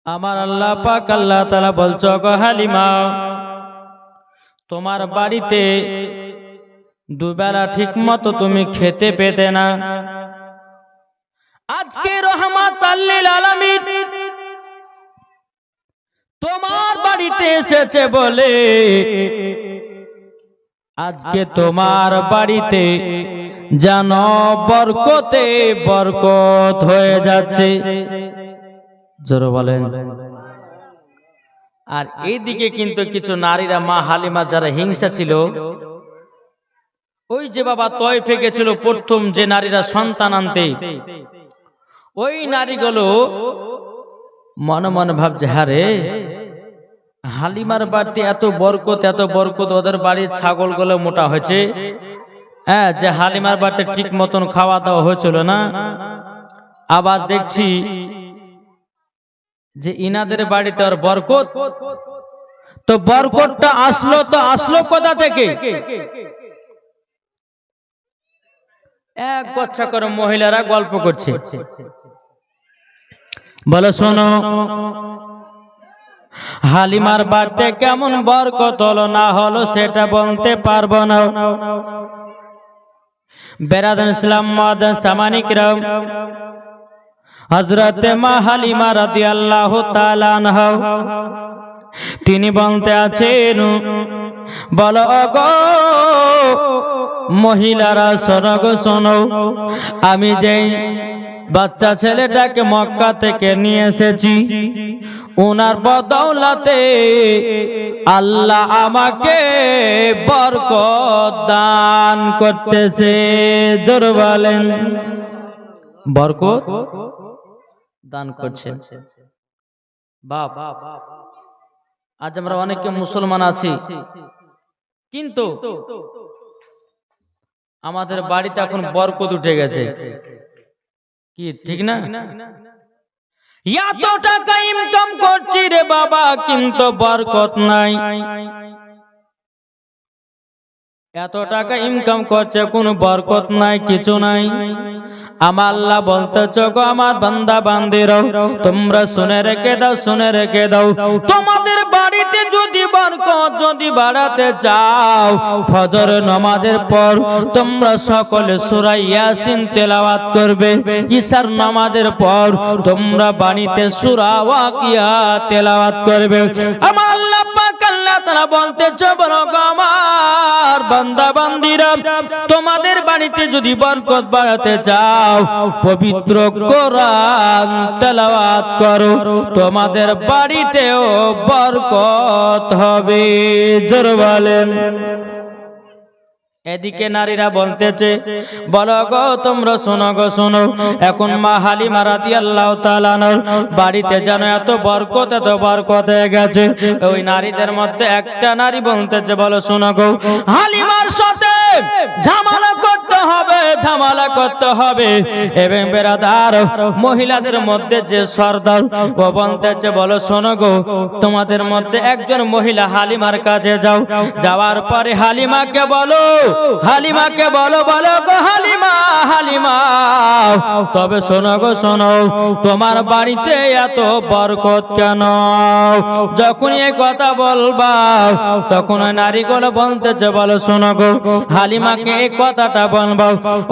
আমার আল্লাহ পাক আল্লাহ তাআলা বলছো গো হালিমা, তোমার বাড়িতে দুবেলা ঠিক মতো তুমি খেতে পেতে না। আজকে রহমাতাল লিল আলামিন তোমার বাড়িতে এসেছে বলে আজকে তোমার বাড়িতে যেন বরকতে বরকত হয়ে যাচ্ছে। জোরে বলেন। আর এইদিকে কিন্তু কিছু নারীরা মা হালিমা যারা হিংসা ছিল, ওই যে বাবা তয়ফে গেছিল প্রথম যে নারীরা সন্তান আনতে, ওই নারীগুলো মনে মনে ভাবছে হারে হালিমার বাড়িতে এত বরকত, ওদের বাড়ির ছাগলগুলো মোটা হয়েছে, হ্যাঁ, যে হালিমার বাড়িতে ঠিক মতন খাওয়া দাওয়া হয়েছিল না। আবার দেখছি যে ইনাদের বাড়িতে আর বরকত, তো বরকতটা আসলো কোথা থেকে? এক গচ্ছা করে মহিলারা গল্প করছে, বলো শোনো হালিমার বাড়িতে কেমন বরকত হলো না হলো সেটা বলতে পারবো না। বেরাদান ইসলাম মাদান সামানিকরাম, হযরতে মা হালিমা রাদিয়াল্লাহু তাআলা আনহা তিনি বলতে আছেন, বলো গো মহিলারা শোনো গো শোনো, আমি যেই বাচ্চা ছেলেটাকে মক্কা থেকে নিয়ে এসেছি, ওনার বদৌলতে আল্লাহ আমাকে বরকত দান করতেছে। জোরে বলেন, বরকত দান করছেন। বাপ, আজ আমরা অনেকে মুসলমান আছি, কিন্তু আমাদের বাড়িতে এখন বরকত উঠে গেছে, কি ঠিক না? এত টাকা ইনকাম করছি রে বাবা, কিন্তু বরকত নাই। এত টাকা ইনকাম করছে, কোনো বরকত নাই, কিছু নাই। আমার আল্লাহ বলতেছ গো আমার বান্দা বান্দিরা, তোমরা শুনে রেখে দাও, তোমাদের বাড়িতে যদি বরকত যদি বাড়াতে চাও, ফজর নামাজের পর তোমরা সকলে সূরা ইয়াসিন তেলাওয়াত করবে। ইশার নামাজের পর তোমরা বাড়িতে সূরা ওয়াকিয়া তেলাওয়াত করবে। আমার আল্লাহ পাক আল্লাহ তাআলা বলতেছ, বলো গো আমার বান্দা বান্দিরা, তোমাদের বাড়িতে যদি বরকত বাড়াতে চাও, পবিত্র কোরআন তেলাওয়াত করো, তোমাদের বাড়িতেও বরকত হবে। জোরে বলেন। এদিকে নারীরা বলতেছে, বলো গো তোমরা শোনো গো শোনো, এখন মা হালিমা রাদিয়াল্লাহু তাআলা আনহার বাড়িতে যেন এত বরকত হয়ে গেছে। ওই নারীদের মধ্যে একটা নারী বলতেছে, বলো শোনো গো, হালিমার সাথে ঝামেলা করতে হবে। এবং বেরাদার মহিলাদের মধ্যে যে সর্দার, ও বলতেছে, বলো শোনো গো, তোমাদের মধ্যে একজন মহিলা হালিমার কাছে যাওয়ার পরে হালিমাকে বলো গো হালিমা, তবে শোনো গো শোনো, তোমার বাড়িতে এত বরকত কেন? যখন এই কথা বলবা, তখন ওই নারীগুলো বলতেছে, বলো শোনো গো, হালিমাকে এই কথাটা বলবা,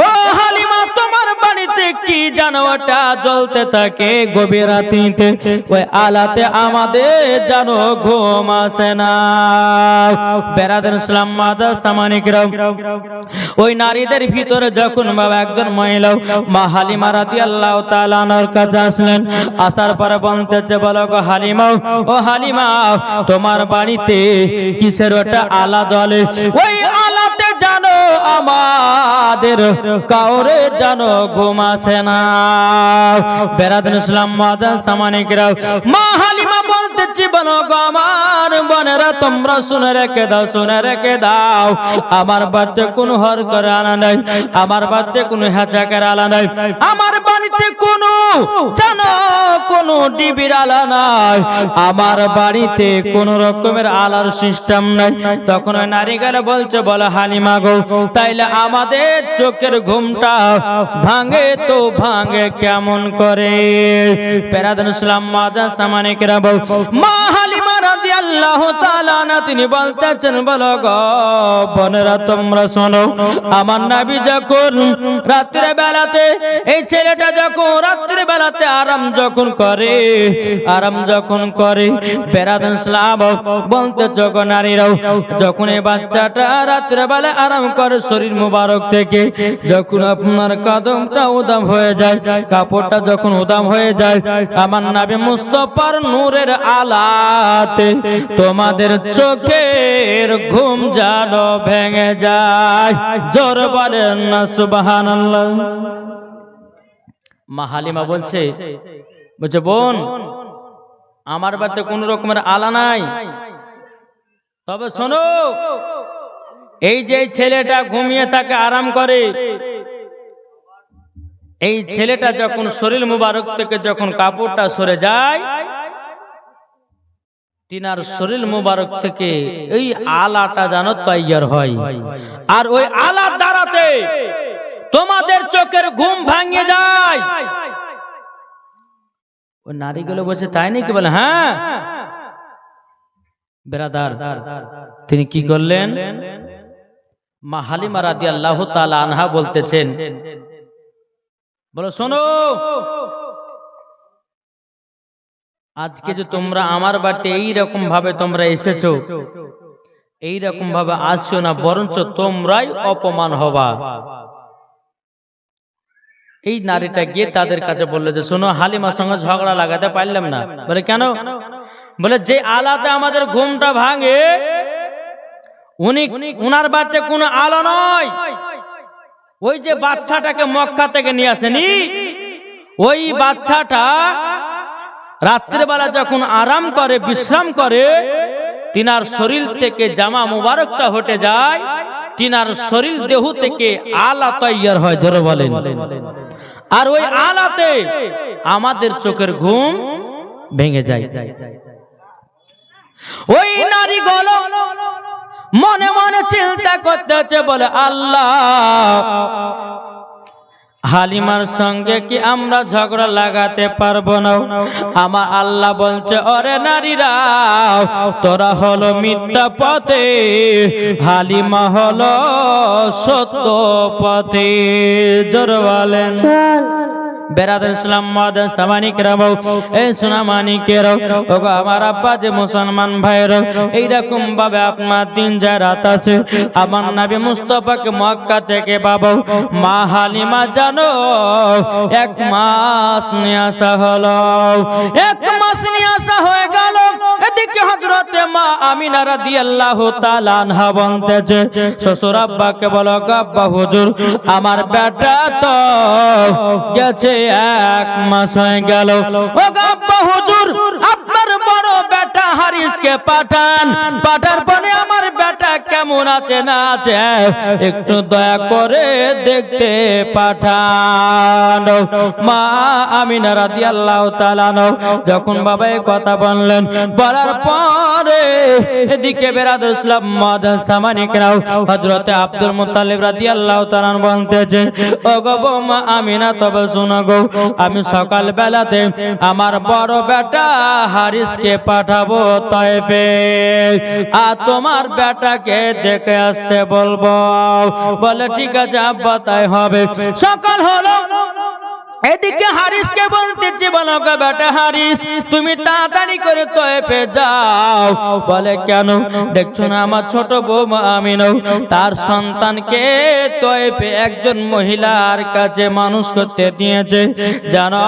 ও হালিমা তোমার বাড়িতে কি জানো ওটা জ্বলতে থাকে গভীর রাতে, ওই আলাতে আমাদের জানো ঘুম আসে না। বেরাদার ইসলাম মাদার সামানিকরাম, ওই নারীদের ভিতরে যখন বাবা একজন মহিলা মা হালিমা রাদিয়াল্লাহু তাআলা আনহার কাছে আসলেন, আসার পরে বলতেছে, বলো গো হালিমা, ও হালিমা তোমার বাড়িতে কিসের ওটা আলা জ্বলে? ওই আলাতে জানো আমাদের কাউরে জানো ঘুম আসে না। বেরাদার ইসলাম মাদার সামানিকরাম, মা হালিমা বলতেছি, বলো গো আমার বোনেরা, তোমরা শুনে রেখে দাও, আমার বাড়িতে কোনো হর করে আনা নাই, আমার বাড়িতে কোনো হ্যাচাকের আলা নাই, আমার বাড়িতে কোনো ডিবির আলা নাই, আমার বাড়িতে কোন রকমের আলার সিস্টেম নাই। তখন ওই নারী গেলে বলছে, বলে হালিমা গো, তাইলে আমাদের চোখের ঘুমটা ভাঙে তো ভাঙে কেমন করে? পেরাদান ইসলাম মাদান সামানিকেরা বল, মা হালিমা রাদিয়াল্লাহু তাআলা আনহা তিনি বলতেছেন, বলো গো বোনেরা তোমরা শোনো, আমার নবী যখন রাত্রে বেলাতে, এই ছেলেটা যখন রাত্রে বেলাতে আরাম যখন করে পেরাদান ইসলাম বলতে যখন নারীরাও যখন এই বাচ্চাটা রাত্রে বেলা আরাম করে, শরীর মুবারক থেকে যখন আপনার কদমটা উদাম হয়ে যায়, কাপড়টা যখন উদাম হয়ে যায়, আমার নবী মুস্তাফার নূরের আলাতে তোমাদের চোখের ঘুম যেন ভেঙে যায়। জোর বলেন না সুবহানাল্লাহ। মা হালিমা বলছে বোন, আমার বাড়িতে কোন রকমের আলা নাই, তবে শোনো, এই যে ছেলেটা ঘুমিয়ে থাকে আরাম করে, এই ছেলেটা যখন শরীর মুবারক থেকে যখন কাপড়টা সরে যায়, তিনার শরীর মুবারক থেকে এই আলাটা যেন তৈয়ার হয়, আর ওই আলার দ্বারাতে তোমাদের চোখের ঘুম ভাঙিয়ে যায়। ওই নারীগুলো বলছে তাই নাকি? বলে হ্যাঁ বেরাদার। তিনি কি করলেন? মা হালিমা রাদিয়াল্লাহু তাআলা আনহা বলতেছেন, বলো শোনো, আজকে যে তোমরা আমার বাড়িতে এইরকম ভাবে তোমরা এসেছো, এইরকম ভাবে আসছো না, বরঞ্চ তোমরাই অপমান হবা। এই নারীটা গিয়ে তাদের কাছে বললো যে শোনো, হালিমার সঙ্গে ঝগড়া লাগাতে পারলাম না। বলে কেন? বলে যে আলাতে আমাদের ঘুমটা ভাঙে, উনার বাড়িতে কোনো আলো নয়। ওই যে বাচ্চাটাকে মক্কা থেকে নিয়ে আসেনি, ওই বাচ্চাটা রাত্রিবেলা যখন আরাম করে, বিশ্রাম করে, তিনার শরীর থেকে জামা মুবারকটা হটে যায়, তিনার শরীর দেহ থেকে আলা তৈয়ার হয়। জোরে বলেন। আর ওই আলাতে আমাদের চোখের ঘুম ভেঙে যায়। ওই নারীগুলো মনে মনে চিন্তা করতেছে, বলে আল্লাহ, হালিমার সঙ্গে কি আমরা ঝগড়া লাগাতে পারবো না? আমার আল্লাহ বলছে, ওরে নারীরা, তোরা হলো মিথ্যা পথে, হালিমা হলো সত্য পথে। জোরে বলেন। বেরাদার ইসলাম মাদান সামানিকেরাও, এই সোনামানিকেরাও, ওগো আমার আব্বা যে মুসলমান ভাইরা, এইরকম ভাবে আপনার দিন যায় রাত আছে, আমার নবী মুস্তাফাকে মক্কা থেকে বাবা মা হালিমা জানো 1 মাস নিয়ে আসা হলো। 1 মাস নিয়ে আসা হয়ে গেল। এদিকে হযরতে মা আমিনা রাদিয়াল্লাহু তাআলা আনহা বলতেছে, শ্বশুর আব্বাকে বলো, আব্বা হুজুর, আমার বেটা তো গেছে 1 মাস হয়ে গেল। ও আব্বা হুজুর, আপনার বড় বেটা হারিসকে পাঠার পরে আমার বেটা কেমন আছে না আছে একটু দয়া করে দেখতে পাঠান। মা আমিনা রাদিয়াল্লাহু তাআলা যখন বাবা এই কথা বললেন, বলার পরে এদিকে বেরাদার ইসলাম মাদান সামানিকরাও হযরতে আব্দুল মুত্তালিব রাদিয়াল্লাহু তাআলা বলতেছে, ও গো মা আমিনা, তবে শোনো গো, আমি সকাল বেলাতে আমার বড় বেটা হারিসকে পাঠাবো তায়েফে, আর তোমার বেটাকে দেখে আসতে বলবো। বলে ঠিক আছে আব্বা, তাই হবে। সকাল হলো, এদিকে হারিসকে বলতেছে, বলো গো বেটা হারিস, তুমি তাড়াতাড়ি করে তায়েফে যাও। বলে কেন? দেখছো না আমার ছোট বউ আমিনা তার সন্তানকে তায়েফে একজন মহিলার কাছে মানুষ করতে দিয়েছে। জানো,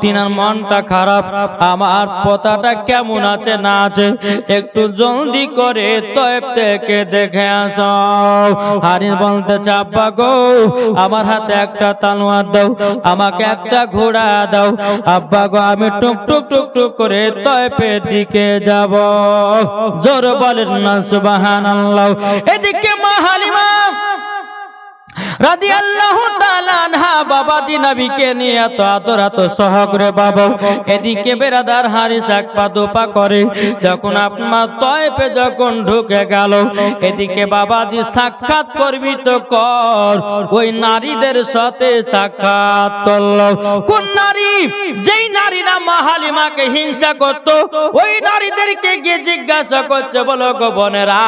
তিনার মনটা খারাপ, আমার পোতাটা কেমন আছে না আছে, একটু জলদি করে তায়েফ থেকে দেখে আসো। হারিস বলতেছে, আব্বা গো, আমার হাতে একটা তলোয়ার দাও, আমাকে একটা ঘোড়া দাও। আব্বা গো, আমি টুক টুক টুক টুক করে তায়েফের দিকে যাব। জোরে বলেন না সুবহানাল্লাহ। এদিকে মা হালিমা রাদিয়াল্লাহু তাআলা আনহা বাবাজি নবীকে নিয়ে এত আদর এত সহকারে বাবা এদিকে বেরাদার হারিস এক পা দুপা করে যখন আপনার তয়েফে যখন ঢুকে গেল এদিকে বাবাজি সাক্ষাৎ করবি তো কর ওই নারীদের সাথে সাক্ষাৎ করলো কোন নারী যেই নারীরা মা হালিমাকে হিংসা করত ওই নারীদেরকে গিয়ে জিজ্ঞাসা করছে বলো গো বোনেরা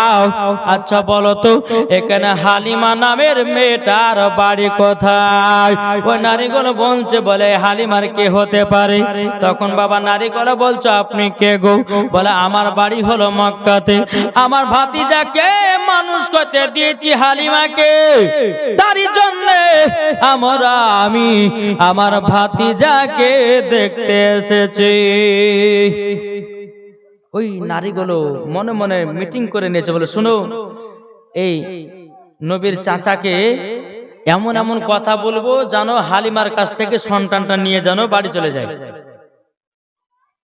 আচ্ছা বলো তো এখানে হালিমা নামের মেয়েটার বাড়ি কোথায় ওই নারীগুলো বলছে বলে হালিমার কে হতে পারে তখন বাবা নারীগুলো বলছে আপনি কে গো বলে আমার বাড়ি হলো মক্কাতে আমার ভাতিজাকে মানুষ করতে দিয়েছি হালিমাকে তারই জন্য আমি আমার ভাতিজাকে দেখতে এসেছি ওই নারীগুলো মনে মনে মিটিং করে নিয়েছে বলে শুনো এই নবীর চাচাকে এমন এমন কথা বলবো জানো হালিমার কাছ থেকে সন্তানটা নিয়ে জানো বাড়ি চলে যায়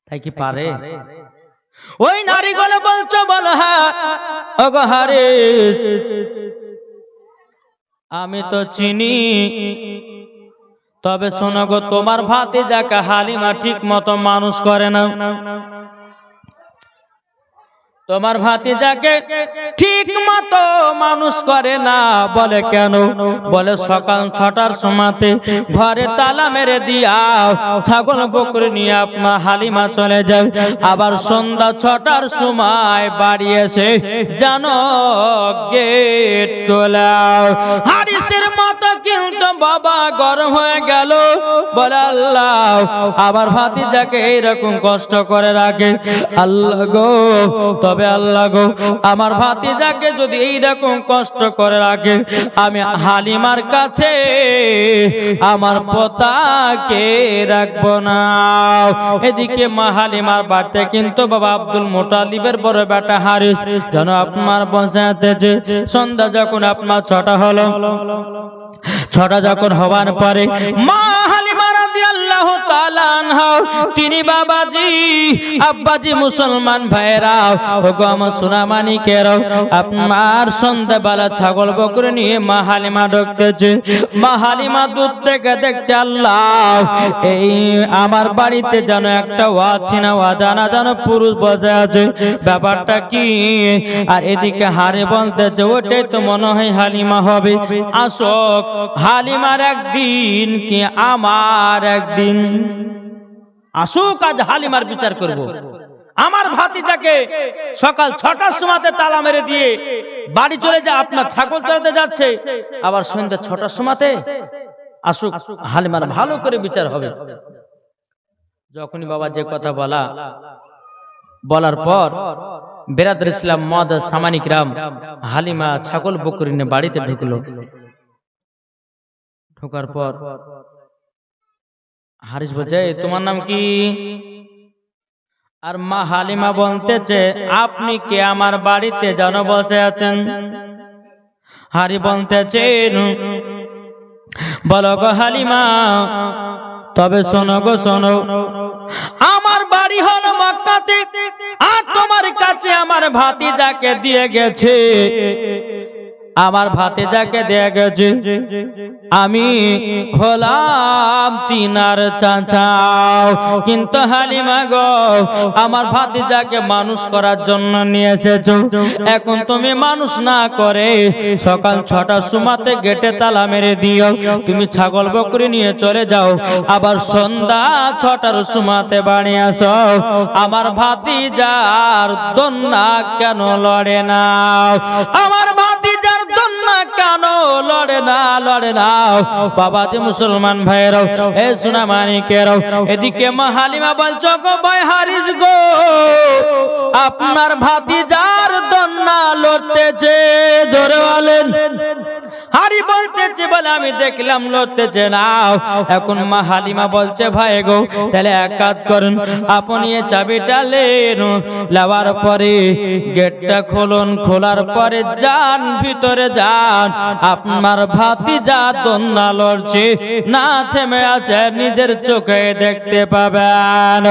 তাই কি পারে ওই নারীগুলো বলছো বলো হ্যাঁ ওগো হারিস আমি তো চিনি তবে শোনো গো তোমার ভাতিজাকে হালিমা ঠিক মতো মানুষ করে না তোমার ভাতিজাকে ঠিক মতো মানুষ করে না বলে কেন বলে সকাল 6টার সময়তে ঘরে তালা মেরে দিয়া ছাগল বকরি নিয়ে আপনার হালিমা চলে যায় আবার সন্ধ্যা 6টার সময় বাড়ি এসে জানো গেট খোলাও হারিসের মতো কিন্তু বাবা গরম হয়ে গেল বলে আল্লাহ আমার ভাতিজাকে এইরকম কষ্ট করে রাখে আল্লাহ গো তবে আল্লাহ গো আমার ভাতিজাকে যদি এইরকম কষ্ট করে রাখে আমি হালিমার কাছে আমার পোতাকে রাখবো না এদিকে মা হালিমার বাড়িতে কিন্তু বাবা আব্দুল মুতালিবের বড় বেটা হারিস যেন আপনার বসাতেছে সন্ধ্যা যখন আপনার 6টা হলো 6টা যখন হওয়ার পরে মা হালিমা রাদিয়াল্লাহু তাআলা আনহা তিনি বাবাজি আব্বাজি মুসলমান ভাইরা ওগো আমার সোনামানিকেরাও আপনার সন্ধ্যাবেলা ছাগল বকরি নিয়ে মা হালিমা ঢুকতেছে মা হালিমা দূর থেকে দেখছে আল্লাহ এই আমার বাড়িতে যেন একটা অচেনা অজানা যেন পুরুষ বসে আছে ব্যাপারটা কি আর এদিকে হারে বলতেছে ওটাই তো মনে হয় হালিমা হবে আসক হালিমার একদিন কি আমার একদিন আসুক আজ হালিমার বিচার করব আমার ভাতিজাকে সকাল 6টার সময়তে তালা মেরে দিয়ে বাড়ি চলে যায় আপনার ছাগল চড়াতে যাচ্ছে আবার সন্ধ্যা 6টার সময়তে আসুক হালিমার ভালো করে বিচার হবে যখনই বাবা যে কথা বলার পর বেরাদর ইসলাম মুআদ্দাস সামানি কিরাম হালিমা ছাগল বকরি নিয়ে বাড়িতে ঢুকলো ঢোকার পর হারিস বলছে তোমার নাম কি আর মা হালিমা বলতেছে আপনি কে আমার বাড়িতে যেন বসে আছেন হারি বলতেছেন বলো গো হালিমা তবে শোনো গো শোনো আমার বাড়ি হলো মক্কাতে আর তোমার কাছে আমার ভাতিজাকে দিয়ে গেছে আমার ভাতিজাকে দিয়ে গেছে আমি হলাম তিনার চাচা কিন্তু হালিমা গো আমার ভাতিজাকে মানুষ করার জন্য নিয়ে এসেছো এখন তুমি মানুষ না করে সকাল 6টার সময়তে গেটে তালা মেরে দিও তুমি ছাগল বকরি নিয়ে চলে যাও আবার সন্ধ্যা 6টার সময়তে বাড়ি আসো আমার ভাতিজার দন্না কেন লড়ে না আমার ভাতিজার দন্না কেন লড়ে না বাবাজি মুসলমান ভাইরাও এ সোনা মানিকেরাও এদিকে মা হালিমা বলছো গো ভাই হারিস গো আপনার ভাতিজার দন্না লড়তেছে ধরে বলেন হারি বলতেছে বলে আমি দেখলাম লড়তেছে না এখন মা হালিমা বলছে ভাই গো তাহলে এক কাজ করুন আপনি এই চাবিটা নেন নেওয়ার পরে গেটটা খুলুন খোলার পরে যান ভিতরে যান আপনার ভাতিজা দন্না লড়ছে না থেমে আছে নিজের চোখে দেখতে পাবেন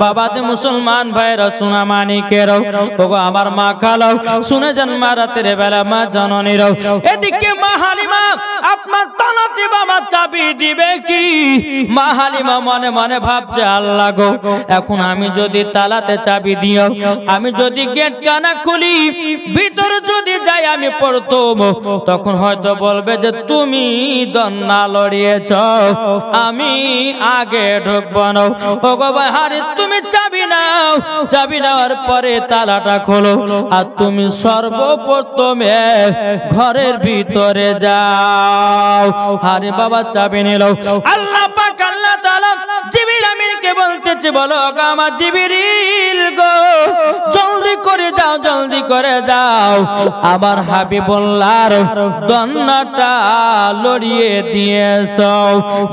বাবাজি মুসলমান ভাইরা সোনা মানিকেরাও ওগো আমার মা খালাও শুনে যান মা রাতের বেলা মা জননীরাও এদিকে মা হালিমা আপনার তালাতে বাবা চাবি দিবে কি? মা হালিমা মনে মনে ভাবছে, আল্লাহ গো, এখন আমি যদি তালাতে চাবি দিও, আমি যদি গেট কানা খুলি, ভিতরে যদি যাই আমি প্রথম, তখন হয়তো বলবে যে তুমি দন্না লড়িয়েছ, আমি আগে ঢুকবো না। ও গো ভাই হারি, তুমি চাবি নাও, চাবি নেওয়ার পরে তালাটা খোলো, আর তুমি সর্বপ্রথমে ঘরের ভিতরে যাও। আরে বাবা চাবি নিল। আল্লাহ পাক আল্লাহ তাআলা জিবরিল আমিনকে বলতেছে, বলো গো আমার জিবরিল গো, জলদি করে যাও, জলদি করে যাও, আমার হাবিবুল্লাহর দন্নাটা লড়িয়ে দিয়েছো।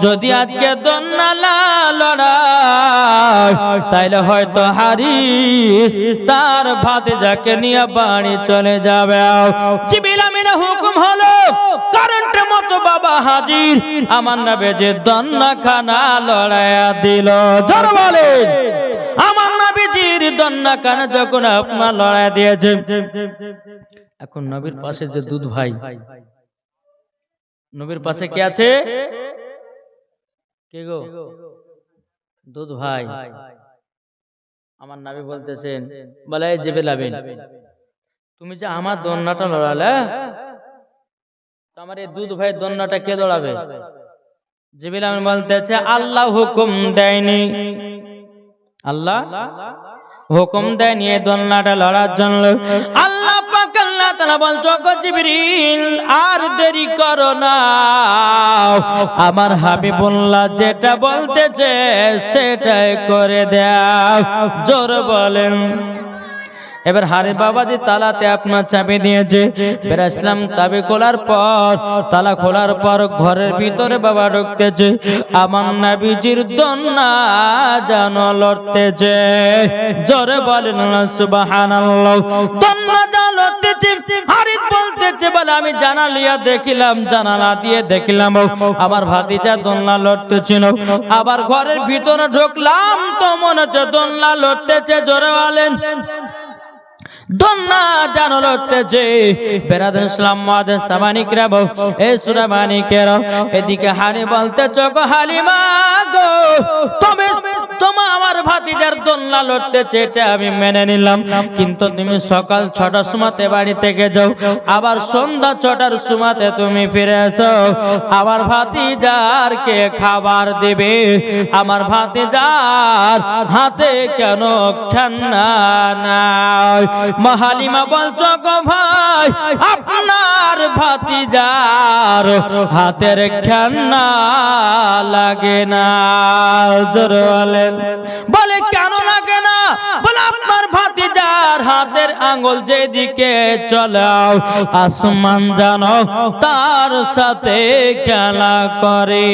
যদি আজকে দন্না না লড়াই, তাইলে হয়তো হারিস তার ভাতিজাকে নিয়ে বাড়ি চলে যাবে। জিবরিল আমিনের হুকুম হলো, কারেন্টের মতো বাবা হাজির, আমার নবী যে দন্না খানা লড়াইয়া দিল। জোরে বলেন, আমার নবীজির দন্না খানা যখন আপনার লড়াই দিয়েছে, এখন নবীর পাশে যে দুধ ভাই, নবীর পাশে কে আছে? কে গো? দুধ ভাই। আমার নবী বলতেছেন, বলে এই জিবরিল আমিন, তুমি যে আমার দন্নাটা লড়ালে, আমার এই দুধ ভাই দন্নাটা কে লড়াবে? জিবরিল আমিন বলতেছে, আল্লাহ হুকুম দেয়নি, আল্লাহ হুকুম দেয়নি এই দন্নাটা লড়ার জন্য। আল্লাহ পাক আল্লাহ তাআলা বলছো, গো জিবরিল আর দেরি করো না, আমার হাবিবুল্লাহ যেটা বলতেছে সেটাই করে দাও। জোরে বলেন। এবার হারে বাবাজি তালাতে আপনার চাবি দিয়েছে, বেরাসলাম চাবি খোলার পর, তালা খোলার পর ঘরের ভিতরে বাবা ঢুকতেছে, আমার নবীজির দন্না যেন লড়তেছে। জোরে বলেন না সুবহানাল্লাহ। দন্না যেন লড়তেছে, হারিস বলতেছে, বলে আমি জানালিয়া দেখিলাম, জানালা দিয়ে দেখিলাম আমার ভাতিজা দন্না লড়তেছিল। আবার ঘরের ভিতরে ঢুকলাম তো মনে হচ্ছে দন্না লড়তেছে। জোরে বলেন, দন্না জানো লড়তেছে। বেরাদুল ইসলাম মাদের সামানিকরা বউ, এ সূরা মানিকেরা, এদিকে হানি বলতেছ, গো হালিমা গো, তুমি তোমার আমার ভাতিজার দন্না লড়তেছে, এটা আমি মেনে নিলাম, কিন্তু তুমি সকাল 6টার সময়তে বাড়ি থেকে যাও, আবার সন্ধ্যা 6টার সময়তে তুমি ফিরে এসো। আমার ভাতিজার কে খাবার দেবে? আমার ভাতিজার হাতে কেন ঠান্ডা নাই? মা হালিমা বলছো, গো ভাই আপনার ভাতিজার হাতের ঠান্ডা লাগে না। জোরে বলেন। বলে কেন লাগে না? বলে আপনার ভাতিজার হাতের আঙ্গুল যেদিকে চলাও, আসমান জানো তার সাথে খেলা করে।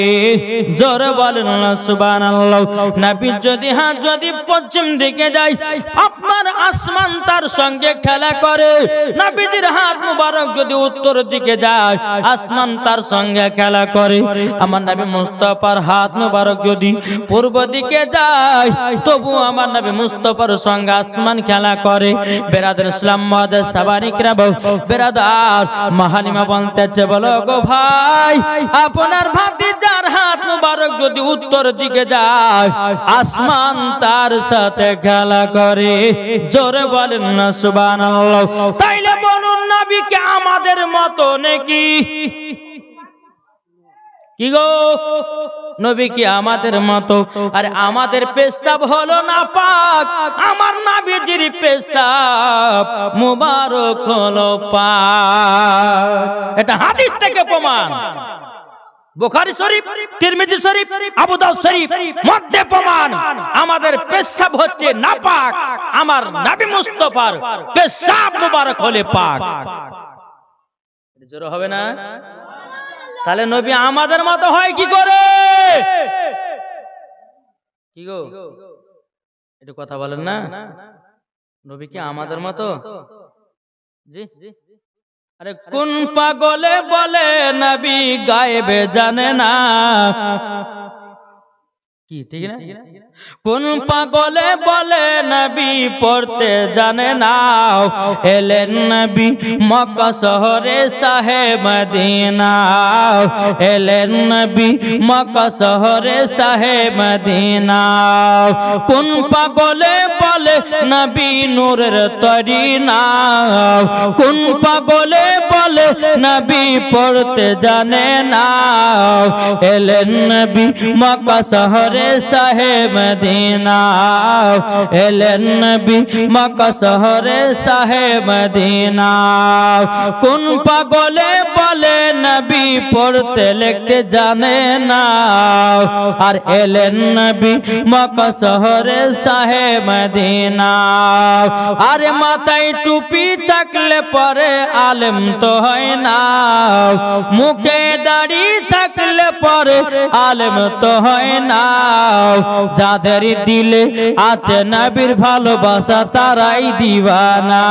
জোরে বলেন না সুবহানাল্লাহ। নবী যদি হাত যদি পশ্চিম দিকে যায়, আপনার আসমান তার সঙ্গে খেলা করে। নবীজির হাত মুবারক যদি উত্তর দিকে যায়, আসমান তার সঙ্গে খেলা করে। আমার নবী মুস্তাফার হাত মুবারক যদি পূর্ব দিকে যায়, তবু আমার নবী মুস্তাফার সঙ্গে আসমান খেলা করে। বেরাদুল ইসলাম মাদের সাবানিকরা বউ, বেরাদার মা হালিমা বলতেছে, বলো গো ভাই আপনার ভাতিজার হাত মুবারক যদি উত্তর দিকে যায়, আসমান তার সাথে খেলা করে। জোরে বলেন না সুবহানাল্লাহ। তাইলে বলুন, নবী কি আমাদের মতো নাকি? কি গো, নবী কি আমাদের মতো? আরে আমাদের পেশাব হলো না পাক, আমার নবীজির পেশাব মুবারক হলো পাক। এটা হাদিস থেকে প্রমাণ। বুখারী শরীফ, তিরমিজি শরীফ, আবু দাউদ শরীফ মধ্যে প্রমাণ আমাদের পেশাব হচ্ছে নাপাক, আমার নবী মুস্তাফার পেশাব মুবারক হলে পাক। জোরে হবে না? তাহলে নবী আমাদের মতো হয় কি করে? কি গো, একটু কথা বলেন না। নবী কি আমাদের মতো? জি, আরে কোন পাগলে বলে নবী গায়েবে জানে না? কি ঠিক না? কোন পাগলে বলে নবী পড়তে জানে না, এলেন নবী মক্কা শহরে শাহে মদিনা, এলেন নবী মক্কা শহরে শাহে মদিনা। কোন পাগলে বলে নবী নূরের তরি না, কোন পাগলে বলে নবী পড়তে জানে না, এলেন নবী মক্কা শহরে শাহে মদিনা, এলেন নবী মক্কা শহরে শাহে মদিনা। কোন পাগলে বলে নবী পড়তে লিখতে জানে না, আর এলেন নবী মক্কা শহরে শাহে মদিনা। আরে মাথায় টুপি থাকলে পরে আলেম তো হয় না, মুখে দাড়ি থাকলে পরে আলেম তো হয় না। যাদের দিলে আছে নবীর ভালোবাসা তারাই দিওয়ানা।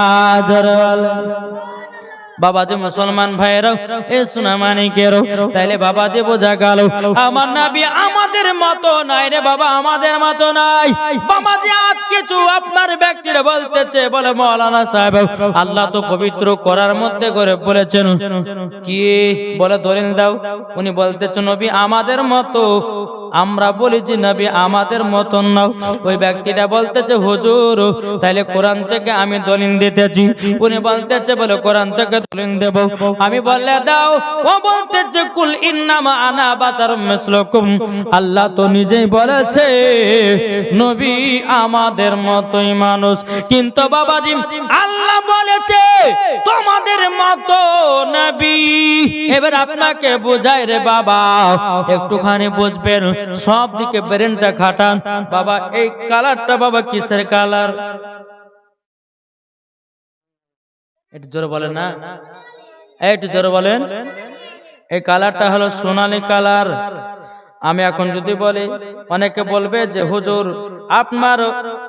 বাবা যে মুসলমান ভাইরাও এ সোনা মানিকেরও, তাইলে বাবা যে বোঝা গেল আমার নবী আমাদের মতো নাই রে বাবা, আমাদের মতো নাই বাবা। যে আজ কিছু আপনার ব্যক্তিরা বলতেছে, বলে মাওলানা সাহেব আল্লাহ তো পবিত্র করার মধ্যে করে বলেছেন, কি বলে দলিল দাও। উনি বলতেছেন নবী আমাদের মতো, আমরা বলেছি নবী আমাদের মতন নাও। ওই ব্যক্তিটা বলতেছে হুজুর তাইলে কোরআন থেকে আমি দলিল দিতেছি। উনি বলতেছে বলে কোরআন থেকে দলিল দেব। আমি বললে দাও। ও বলতেছে কুল ইন্নামা আনা বাশারুম মিসলুকুম, আল্লাহ তো নিজেই বলেছে নবী আমাদের মতোই মানুষ, কিন্তু বাবাজি আল্লাহ বলেছে তোমাদের মতো নবী। এবার আপনাকে বোঝাই রে বাবা, একটুখানি বুঝবেন, সব দিকে ব্রেনটা খাটান বাবা। এই কালারটা বাবা কিসের কালার? একটু জোরে বলেন না, একটু জোরে বলেন। এই কালারটা হলো সোনালী কালার। আমি এখন যদি বলি অনেকে বলবে যে হুজুর আপনার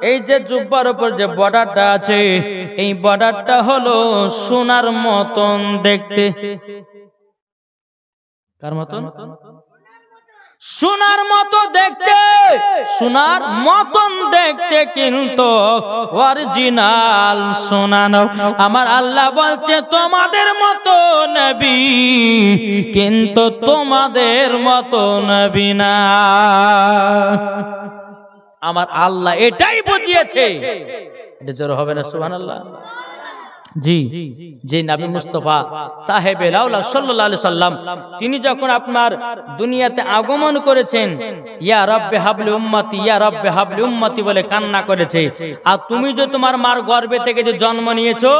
এই যে জুব্বার উপর যে বর্ডারটা আছে, এই বর্ডারটা হলো সোনার মতন দেখতে। কার মতন? সোনার মতো দেখতে, সোনার মতন দেখতে, কিন্তু অরিজিনাল সোনা না। আমার আল্লাহ বলছে তোমাদের মতো নবী, কিন্তু তোমাদের মতো নবী না। আমার আল্লাহ এটাই বুঝিয়েছে। এটা জোর হবে না সুবহানাল্লাহ? জি, যে নবী মুস্তাফা সাহেবে লাউলা সাল্লাল্লাহু আলাইহি সাল্লাম তিনি যখন আপনার দুনিয়াতে আগমন করেছেন, ইয়া রাব্বি হাবলি উম্মতি, ইয়া রাব্বি হাবলি উম্মতি বলে কান্না করেছে। আর তুমি যে তোমার মার গর্ভে থেকে যে জন্ম নিয়েছো,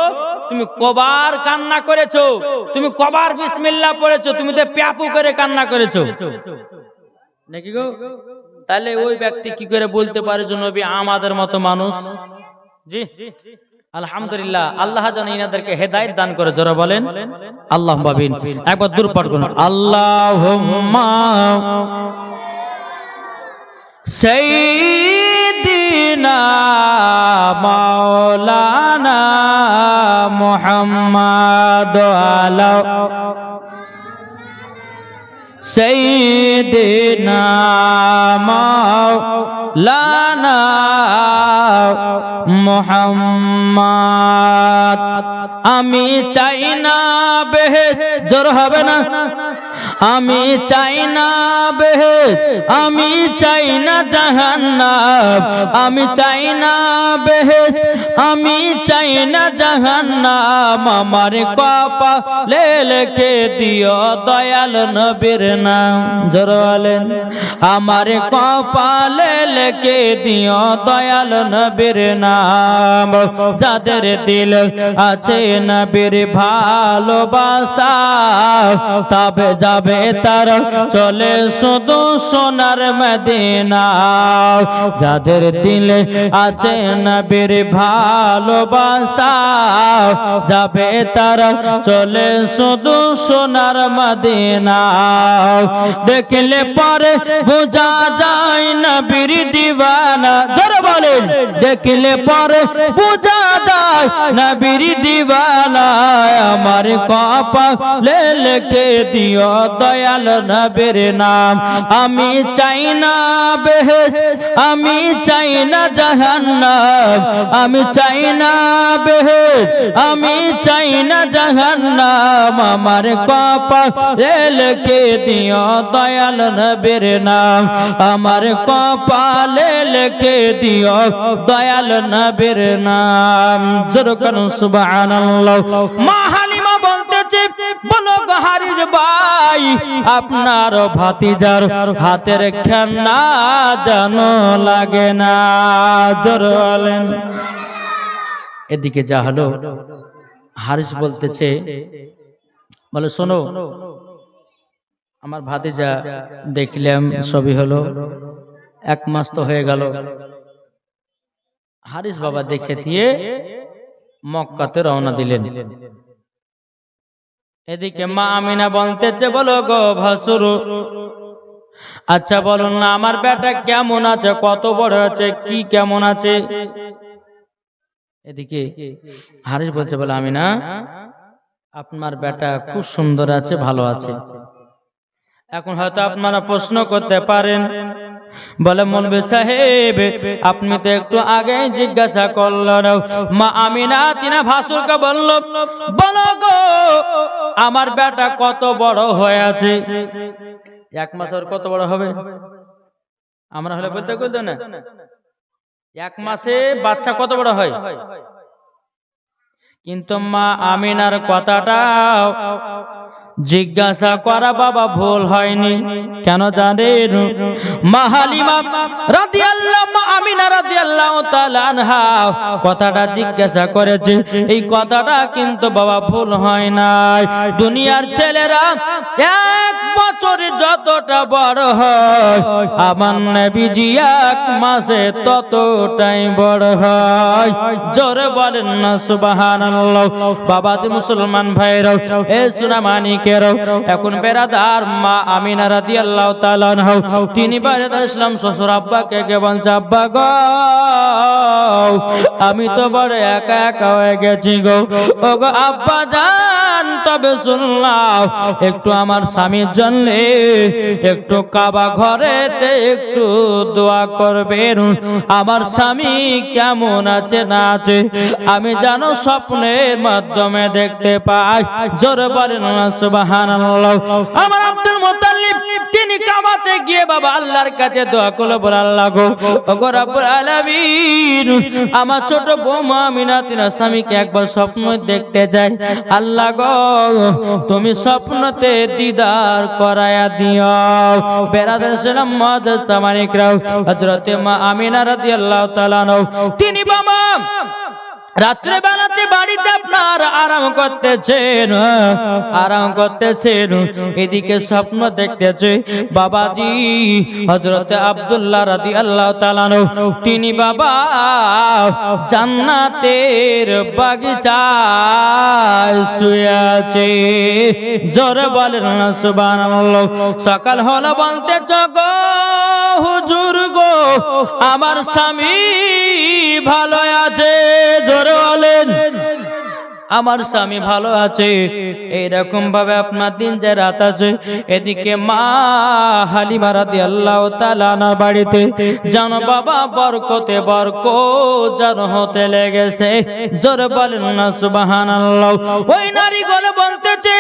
তুমি কবার কান্না করেছো, তুমি কবার বিসমিল্লাহ পড়েছো, তুমি তো প্যাপু করে কান্না করেছো নাকি গো? তাহলে ওই ব্যক্তি কি করে বলতে পারে যে নবী আমাদের মতো মানুষ? জি আলহামদুলিল্লাহ, আল্লাহ যেন ইনাদেরকে হেদায়েত দান করে। যারা বলেন আল্লাহুম্মা আমিন। একবার দূর পাঠ করুন, আল্লাহুম্মা সাইয়্যিদিনা মাওলানা মুহাম্মাদ আলা সাইয়্যিদিনা মাওলানা মুহাম্মদ। আমি চাই না বেহেশত, জোর হবে না, আমি চাই না বেহেশত, আমি চাই না জাহান্নাম, আমি চাই না বেহেশত, আমি চাই না জাহান্নাম। আমার কপালে লিখে দিও দয়াল নবীর নাম। জোর বলেন, আমার কপালে লিখে দিও দয়াল নবীর নাম। যাদের দিল আছে নবীর ভালোবাসা, তবে যাবে তারা চলে শুধু সোনার মদিনা। যাদের দিলে আছে নবীর ভালোবাসা, যাবে তারা চলে শুধু সোনার মদিনা। দেখলে পরে বোঝা যায় নবীর দিওয়ানা। যারা বলেন দেখলে পরে বোঝা যায় নবীর দিওয়ানা। আমার কপালে লিখে দিও দয়াল নবীর নাম। আমি চাই না বেহেশত, আমি চাই না জাহান্নাম, আমি চাই না বেহেশত, আমি চাই না জাহান্নাম। আমার কপালে লিখে দিও দয়াল নবীর নাম, আমার কপালে লিখে দিও দয়াল নবীর নাম। জোরে বলুন সুবহানাল্লাহ। মা হালিমা বলতেছে, বলো গো হারিস ভাই, আপনার ভাতিজার হাতের খেলনা যেন লাগে না। জোরে বলেন। এদিকে যা হলো, হারিস বলতেছে, বলে শোনো, আমার ভাতিজা দেখলাম সবই হলো, 1 মাস তো হয়ে গেল। হারিস বাবা দেখে দিয়ে মক্কাতে রওনা দিলেন। এদিকে মা আমিনা বলতেছে, বলো গো ভাসুর, আচ্ছা বলুন না আমার বেটা কেমন আছে, কত বড় আছে, কি কেমন আছে? এদিকে হারিস বলছে, বলে আমিনা, আপনার বেটা খুব সুন্দর আছে, ভালো আছে। এখন হয়তো আপনারা প্রশ্ন করতে পারেন, বলে মৌলভী সাহেব আপনি তো একটু আগে জিজ্ঞাসা করলেন। মা আমিনা তিনা ভাসুরকে বলল, বলো গো আমার বেটা কত বড় হয়ে আছে? 1 মাস ওর কত বড় হবে? আমরা হলে বলতে বলতো না, 1 মাসে বাচ্চা কত বড় হয়? কিন্তু মা আমিনার কথাটা জিজ্ঞাসা করা বাবা ভুল হয়নি। কেন জানেন? মা হালিমা রাদিয়াল্লাহু আমিনা রাদিয়াল্লাহু তাআলা আনহা কথাটা জিজ্ঞাসা করেছে, এই কথাটা কিন্তু বাবা ভুল হয় নাই। দুনিয়ার ছেলেরা 1 বছরে যতটা বড় হয়, আমার নবীজি 1 মাসে ততটাই বড় হয়। জোরে বলেন না সুবহানাল্লাহ। বাবা দি মুসলমান ভাইরা, এ সুনামানি এখন বেরাদার মা আমিনা রাদিয়াল্লাহু তাআলা আনহা তিনি বেরাদার ইসলাম শ্বশুর আব্বাকে কে বলছে, আব্বা গো আমি তো বড় একা একা হয়ে গেছি গো। ও গো আব্বা জান, তবে শুনলাম একটু আমার স্বামীর জন্য একটু কাবা ঘরেতে একটু দোয়া করবেন, আমার স্বামী কেমন আছে না আছে আমি জানো স্বপ্নের মাধ্যমে দেখতে পাই। জোরে বলেন না সুবহানাল্লাহ। আমার আব্দুল মুত্তালিব তিনি কাবাতে গিয়ে বাবা আল্লাহর কাছে দোয়া করলো, বলে আল্লাহ গো ওগো রব্বুল আলামিন, আমার ছোট বৌমা আমিনা তিনার স্বামীকে একবার স্বপ্ন দেখতে যায়, আল্লাহ গো তুমি স্বপ্নতে দিদার করায়া দিও। বেরাদার সালাম মুআজ্জাজ সামানিকরাও, হযরত মা আমিনা রাদিয়াল্লাহু তাআলা তিনি বাবা রাত্রে বেলাতে বাড়িতে আপনার আরাম করতেছেন, এদিকে স্বপ্ন দেখতেছে বাবাজি হযরত আব্দুল্লাহ রাদিয়াল্লাহু তাআলা তিনি বাবা জান্নাতের বাগিচায় শুয়ে আছে। জোরে বলেন না সুবহানাল্লাহ। সকাল হলো বলতেছ, গো হুজুর গো আমার স্বামী ভালো আছে। জোরে বলেন, আমার স্বামী ভালো আছে। এইরকম ভাবে আপনার দিন যে রাত আছে। এদিকে মা হালিমা রাদিয়াল্লাহু তাআলা না বাড়িতে জানো বাবা বরকতে বরকত যেন হতে লেগেছে। জোরে বলেন না সুবহানাল্লাহ। ওই নারী গলে বলতেছে,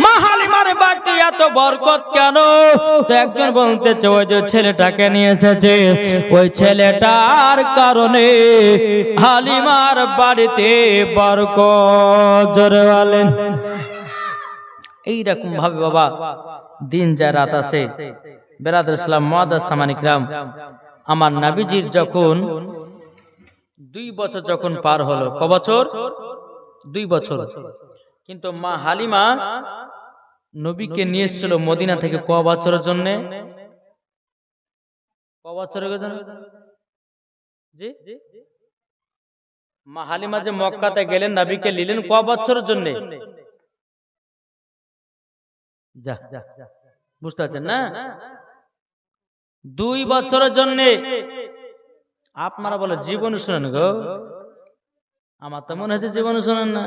মা হালিমার বাড়িতে এত বরকত কেন? তো একজন বলতেছে, ওই যে ছেলেটাকে নিয়ে এসেছে, ওই ছেলেটার কারণে হালিমার বাড়িতে বরকত। জোরে বলেন। এইরকম ভাবে বাবা দিন যায় রাত আসে। বেরাদার ইসলাম মুআজ্জাজ সামানিকরাম, আমার নবীজির যখন 2 বছর যখন পার হলো, ক বছর? 2 বছর। কিন্তু মা হালিমা নবীকে নিয়ে এসেছিল মদিনা থেকে ক বছরের জন্য? ক বছরের জন্য? জি, মা হালিমা যে মক্কাতে গেলেন নবীকে নিলেন ক বছরের জন্য? যা বুঝতে পারছেন না? 2 বছরের জন্য। আপনারা বলে জীবন শুনেন গো, আমার তো মনে হচ্ছে জীবন শুনেন না।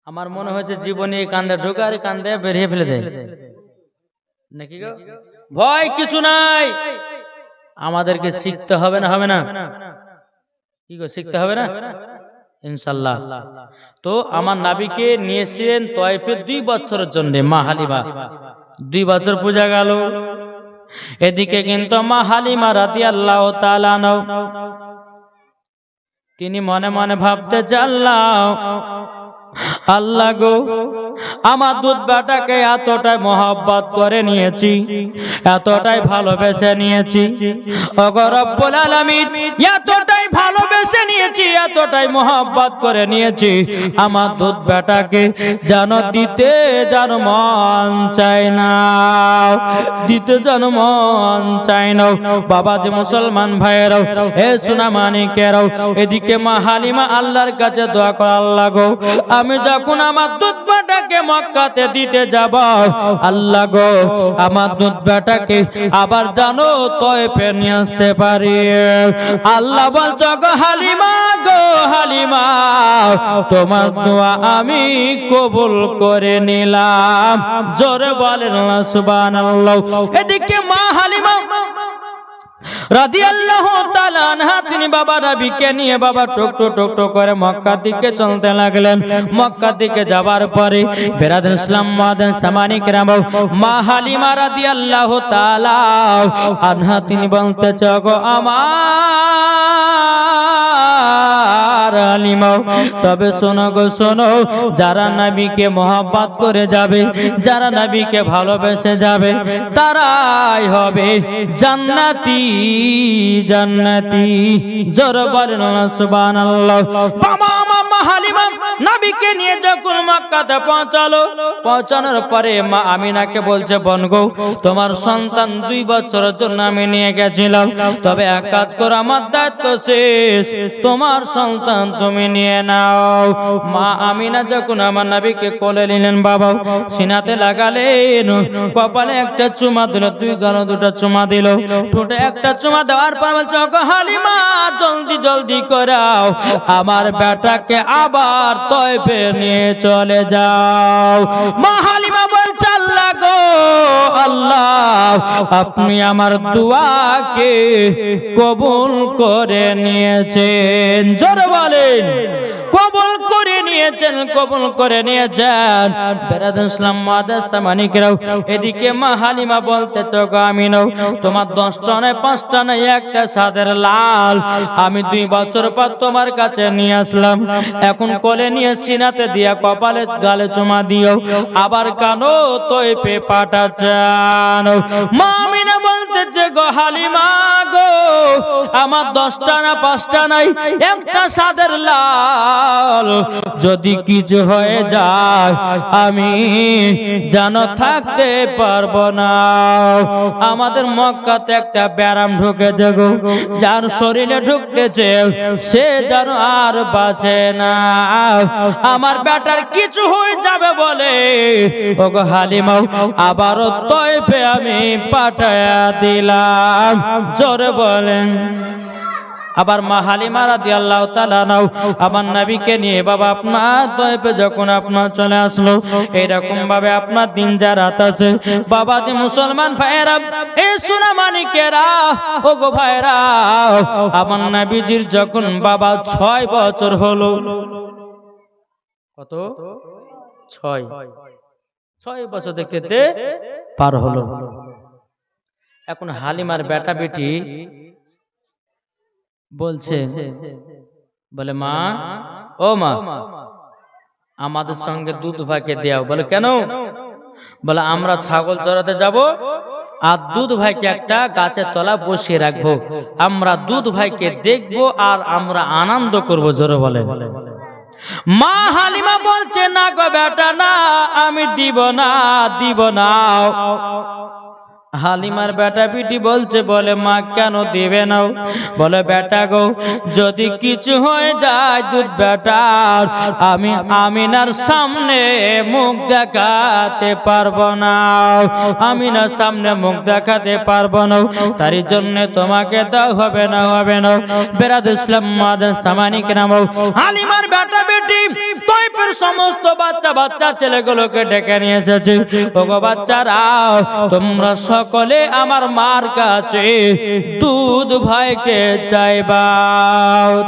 আমার মনে হচ্ছে জীবনে কান্দে ঢোকার কান্দে বেরিয়ে ফেলে দেয়। নাকি গো? ভয় কিছু নাই, আমাদেরকে শিখতে হবে না, হবে না? কি গো, শিখতে হবে না ইনশাআল্লাহ। তো আমার নবীকে নিয়েছিলেন তয়েফে 2 বছরের জন্য মা হালিমা, 2 বছর পূজা গেল। এদিকে কিন্তু মা হালিমা রাদিয়াল্লাহু তাআলা আনহা তিনি মনে মনে ভাবতে আল্লাহ গো, আমার দুধ বেটাকে এতটাই মহব্বত করে নিয়েছি, এতটাই ভালোবেসে নিয়েছি, ওগো রব্বুল আলামিন এতটাই ভালোবেসে নিয়েছি, এতটাই মহব্বত করে নিয়েছি, আমার দুধ বেটাকে যেন দিতে যেন মন চায় না, দিতে যেন মন চায় না। বাবাজি মুসলমান ভাইয়েরাও, এ সোনা মানিকেরাও, এদিকে মা হালিমা আল্লাহর কাছে দোয়া করে, আল্লাহ গো, আমি যখন আমার দুধ বেটাকে মক্কাতে দিতে যাব, আল্লাহ গো, আমার দুধ বেটাকে আবার জানো তয়েফে নিয়ে আসতে পারি। আল্লাহ বলছো গো হালিমা, গো হালিমা, তোমার দোয়া আমি কবুল করে নিলাম। জোরে বলেন না সুবহানাল্লাহ। এদিকে মা হালিমা রাদিয়াল্লাহু তাআলা আনহা তিনি বাবা নবীকে নিয়ে বাবা টুক করে মক্কা দিকে চলতে লাগলেন। মক্কা দিকে যাবার পরে বেরাদুল ইসলাম মাদান সামানি کرام মা হালিমা রাদিয়াল্লাহু তাআলা আনহা তিনি বলতে গো আমার হালিমা, তবে শোনো গো শোনো, যারা নবীকে মহব্বত করে যাবে, যারা নবীকে ভালোবেসে যাবে, তারাই হবে জান্নাতি জান্নাতি। জোরে বলেন সুবহানাল্লাহ। বাবা মা হালিমা নবীকে নিয়ে যখন মক্কাতে পৌঁছালো, পৌঁছানোর পরে মা আমিনাকে বলছে, বোন গো, তোমার সন্তান 2 বছরের জন্য আমি নিয়ে গেছিলাম, তবে এক কাজ করো, আমার দায়িত্ব শেষ, তোমার সন্তান তুমি নিয়ে নাও। মা আমিনা যখন আমার নবীকে কোলে নিলেন, বাবা সিনাতে লাগালেন, কপালে একটা চুমা দিল, 2 গালে 2টা চুমা দিল, ঠোঁটে একটা চুমা দেওয়ার পর বলছে, গো হালিমা, জলদি জলদি করাও, আমার বেটাকে আবার তয়েফে নিয়ে চলে যাও। মা হালিমা বলছে, আল্লাহ গো আল্লাহ, আপনি আমার দুআকে কবুল করে নিয়েছেন। জোরে বলেন, কবুল করে নিয়েছেন, কবুল করে নিয়েছেন। বেরাদুল ইসলাম মাদ্রাসা মানিকরাও, এদিকে মা হালিমা বলতেছে, গো আমিনা, তোমার 10টা নয় 5টা নয়, একটা সাদের লাল আমি 2 বছর পর তোমার কাছে নিয়ে আসলাম, এখন কোলে নিয়ে সিনাতে দিয়া কপালে গালে চুমা দিও, আবার কানো তয়েফে পাঠাচ্ছেন। মা আমিনা বলতেছে, গো হালিমা গো, আমার 10টা না 5টা নাই, একটা সাদের লাল, যদি কিছু হয়ে যায় আমি যেন থাকতে পারবো না। আমাদের মক্কাতে একটা ব্যারাম ঢুকেছে গো, যার শরীরে ঢুকতেছে সে যেন আর বাঁচে না, আমার বেটার কিছু হয়ে যাবে বলে ও গো হালিমা আবারও তয়েফে আমি পাঠায়া দিলাম। জোরে বলেন। আবার মা হালিমা রাদিয়াল্লাহু তাআলা নাও আমার নবীকে নিয়ে বাবা আপনার তয়েফে যখন আপনার চলে আসলো, এরকম ভাবে আপনার দিন যা রাত আছে বাবা যে মুসলমান ভাইরা, এই সোনা মানিকেরা, ও গো ভাইরা, আমার নবীজির যখন বাবা 6 বছর হলো, কত 6 বছর দেখতে পার হলো। এখন হালিমার বেটা বেটি বলছে, বলে মা, ও মা, আমাদের সঙ্গে দুধ ভাইকে দেও। বলে কেন? বলে আমরা ছাগল চড়াতে যাব, আর দুধ ভাইকে একটা গাছের তলা বসিয়ে রাখবো, আমরা দুধ ভাইকে দেখবো আর আমরা আনন্দ করবো। জোরে বলে। মা হালিমা বলছে, না গো বেটা না, আমি দিব না, দিব না। হালিমার বেটা বিটি বলছে, বলে মা কেন দিবে না? বলে বেটা গো, যদি কিছু হয়ে যায় দুধ বেটার, আমি আমিনার সামনে মুখ দেখাতে পারবো না, আমিনার সামনে মুখ দেখাতে পারবো না, তার জন্য তোমাকে দাও, হবে না, হবে না। বেরাদুল ইসলাম মাদান সামানি کرام হালিমার বেটা বেটি বেটি তাইফের সমস্ত বাচ্চা ছেলেগুলোকে ডেকে নিয়ে এসেছে। ওগো বাচ্চারা, তোমরা সকলে আমার মার কাছে দুধ ভাইকে চাইবা।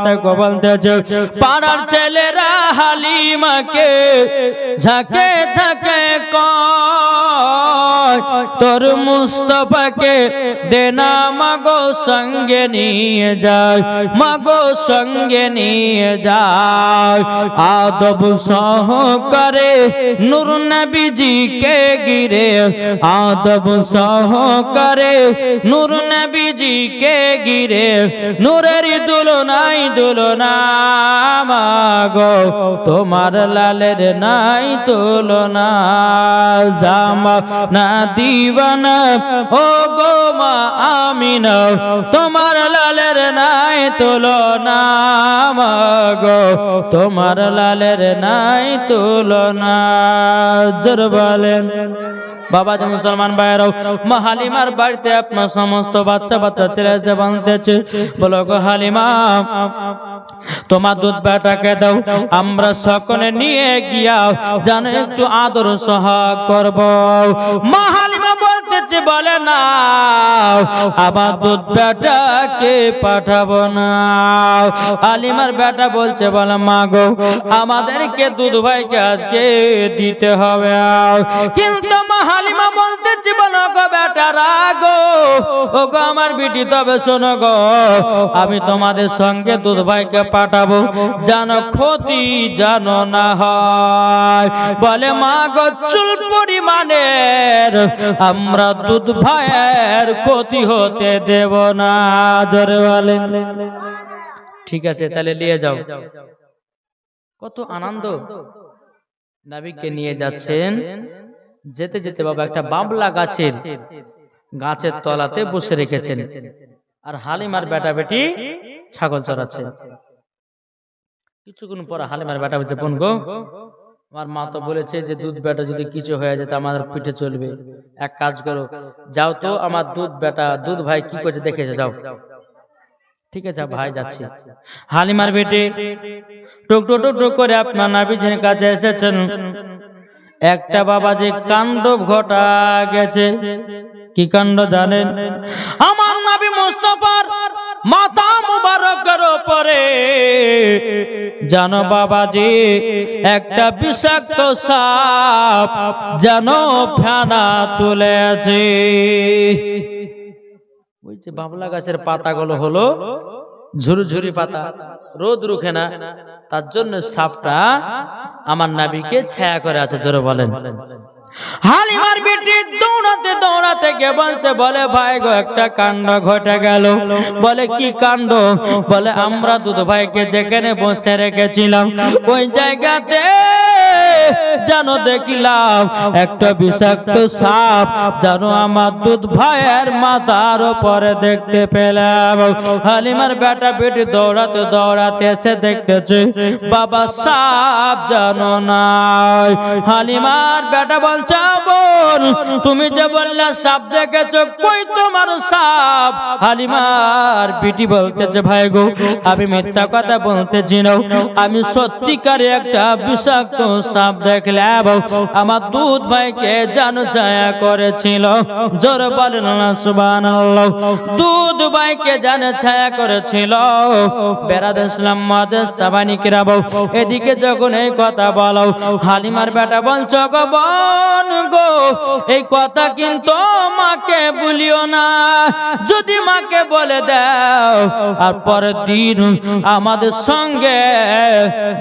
তাকে বলতেছে পাড়ার ছেলেরা হালিমাকে ঝাঁকে ঝাঁকে কয় তোর মুস্তাফাকে দেনা মাগো সঙ্গে নিয়ে যায়, মাগো সঙ্গে নিয়ে যায়। আদব সহকারে নূর নবীজিকে গিরে, আদব সহকারে নূর নবীজিকে গিরে, নূরের দুলনাই দুলনা মাগো তোমার লালের নাই তুলনা। জামা না দিবানা ও গো মা আমিনা, তোমার লালের নাই তুলনা মাগো তোমার লালের নাই তুলনা। জোর বলেন। বাবা যে মুসলমান ভাইরাও, মা হালিমার বাড়িতে আপনার সমস্ত বাচ্চা ছেলে এসে বাঁধতেছে। বলো গো হালিমা, তোমার দুধ বেটাকে দাও, আমরা সকলে নিয়ে গিয়া জানো একটু আদর সোহাগ করব। মা হালিমা বলতেছে বলে না, আমার দুধ বেটাকে পাঠাবো না। হালিমার বেটা বলছে বলে মা গো, আমাদেরকে দুধ ভাইকে আজকে দিতে হবে। কিন্তু মা হালিমা বলতেছে বলো গো বেটারা গো, ও গো আমার বিটি, তবে শোনো গো, আমি তোমাদের সঙ্গে দুধ ভাইকে পাঠাবো, জানো ক্ষতি জানো না হয়। বলে মা গো, চুল পরিমাণের আমরা দুধ ভাইয়ের ক্ষতি হতে দেব না। জোরে বলে ঠিক আছে, তাহলে নিয়ে যাও। কত আনন্দ, নবীকে নিয়ে যাচ্ছেন। যেতে যেতে বাবা একটা বাবলা গাছের তলাতে বসে রেখেছেন, আর হালিমার বেটা বেটি ছাগল চড়াচ্ছে। কিছুক্ষণ পর হালিমার বেটা বলছে বোন গো, আমার মা তো বলেছে যে দুধ বেটা যদি কিছু হয়ে যেত আমাদের পিঠে চলবে, এক কাজ করো, যাও তো আমার দুধ ভাই কি করছে দেখেছে, যাও। ঠিক আছে ভাই, যাচ্ছি। হালিমার বেটে টুক টুক টুক করে আপনার নবীজির কাছে এসেছেন। একটা বাবা যে কাণ্ড ঘটা গেছে। কি কাণ্ড জানেন? আমার নবী মুস্তাফার মাথা মুবারকের উপরে জানো বাবাজি একটা বিষাক্ত সাপ জানো ফেনা তুলেছে। ওই যে বাবলা গাছের পাতাগুলো হলো ঝুরঝুরি পাতা, রোদ রুখে না, তার জন্য সাপটা আমার নবীকে ছায়া করে আছে। জোরে বলেন। হালিমার বেটি দৌড়াতে দৌড়াতে গিয়ে বলছে বলে ভাই গো, একটা কাণ্ড ঘটে গেল। বলে কি কাণ্ড? বলে আমরা দুধ ভাইকে যেখানে বসে রেখেছিলাম ওই জায়গাতে জানো দেখিলাম একটা বিষাক্ত সাপ জানো আমার দুধ ভাইয়ের মাথার উপরে দেখতে পেলাম। হালিমার বেটা বেটি দৌড়াতে দৌড়াতে এসে দেখতেছে বাবা সাপ জানো নাই। হালিমার বেটা বলছে বোন, তুমি যে বললা সাপ দেখেছো, কই তোমার সাপ? হালিমার বেটি বলতেছে ভাই গো, আমি মিথ্যা কথা বলতেছি না, আমি সত্যিকারে একটা বিষাক্ত সাপ দেখলাম। আমার দুধ ভাইকে জানো ছায়া করেছিল। জোরে বলেন না সুবহানাল্লাহ। দুধ ভাইকে জানো ছায়া করেছিল। বেরাদর ইসলাম মাদের সাবানি কিরাবো, এদিকে যখন এই কথা বলো হালিমার বেটা বলছ গো বোন গো, এই কথা কিন্তু মাকে বলিও না, যদি মাকে বলে দাও আর পরের দিন আমাদের সঙ্গে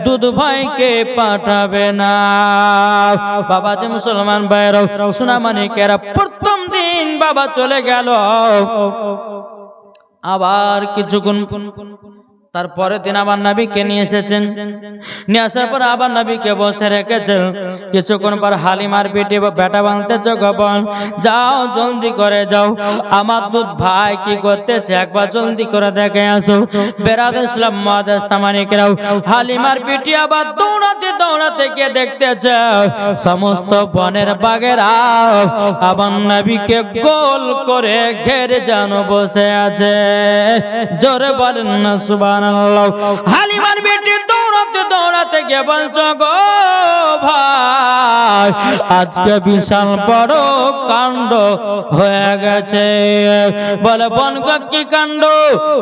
দুধ ভাইকে পাঠাবে না। বাবা যে মুসলমান ভাইরাও সোনা মানিকেরা, প্রথম দিন বাবা চলে গেল। আবার কিছুক্ষণ তারপরে দিন আবার নবীকে নিয়ে এসেছেন। নিয়ে আসার পর আবার নবীকে বসে রেখেছেন। কিছুক্ষণ পর হালিমার বেটা বাঁধতেছে গোপন, যাও জলদি করে যাও, আমার দুধ ভাই কি করতেছে একবার জলদি করে দেখে আসো। বেরাদর ইসলাম মাদের সামানিকেরাও হালিমার বেটি আবার দৌড়াতে দৌড়াতে গিয়ে দেখতেছে সমস্ত বনের বাঘেরা আবার নবীকে গোল করে ঘেরে জানো বসে আছে। জোরে বলেন না সুবহানাল্লাহ। হালিমার বেটি দৌড়াতে দৌড়াতে দৌড়াতে গিয়ে বলছো গো ভাই আজকে বিশাল বড় কাণ্ড হয়ে গেছে। বলে বনগা কি কাণ্ড?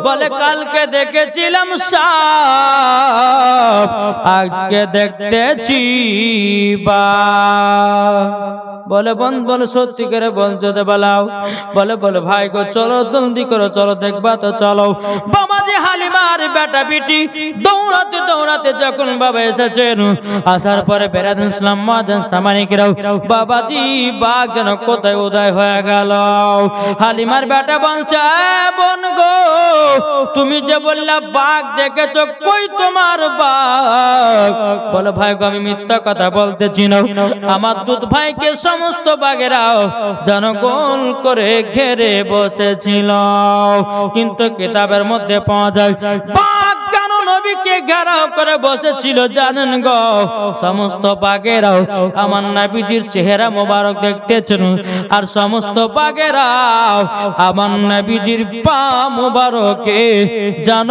বলে কালকে দেখেছিলাম সাপ, আজকে দেখতেছি বাঘ। বলে বলে সত্যি করে বলছো তো বলাও। বলে ভাই গো চলো জলদি করো, চলো দেখবা তো চলো। বাবাজি হালিমার বেটা বিটি দৌড়াতে দৌড়াতে যখন বাবা এসেছেন, আসার পরে বেরাদুল ইসলাম মাদান সামানিকরাও বাবাজি বাঘ যেন কোথায় উদয় হয়ে গেল। হালিমার বেটা বলছে বোন গো তুমি যে বললা বাঘ দেখেছো, কই তোমার বাঘ? বলে ভাই গো আমি মিথ্যা কথা বলতেছি না, আমার দুধ ভাইকে সমস্ত বাঘেরাও যেন গোল করে ঘেরে বসেছিল। কিন্তু কিতাবের মধ্যে পাওয়া যায় বাঘ কেন নবীকে ঘেরাও করে বসেছিল জানেন গো? সমস্ত বাঘেরাও আমার নবীজির চেহারা মোবারক দেখতেছেন, আর সমস্ত বাঘেরাও আমার নবীজির পা মোবারকে যেন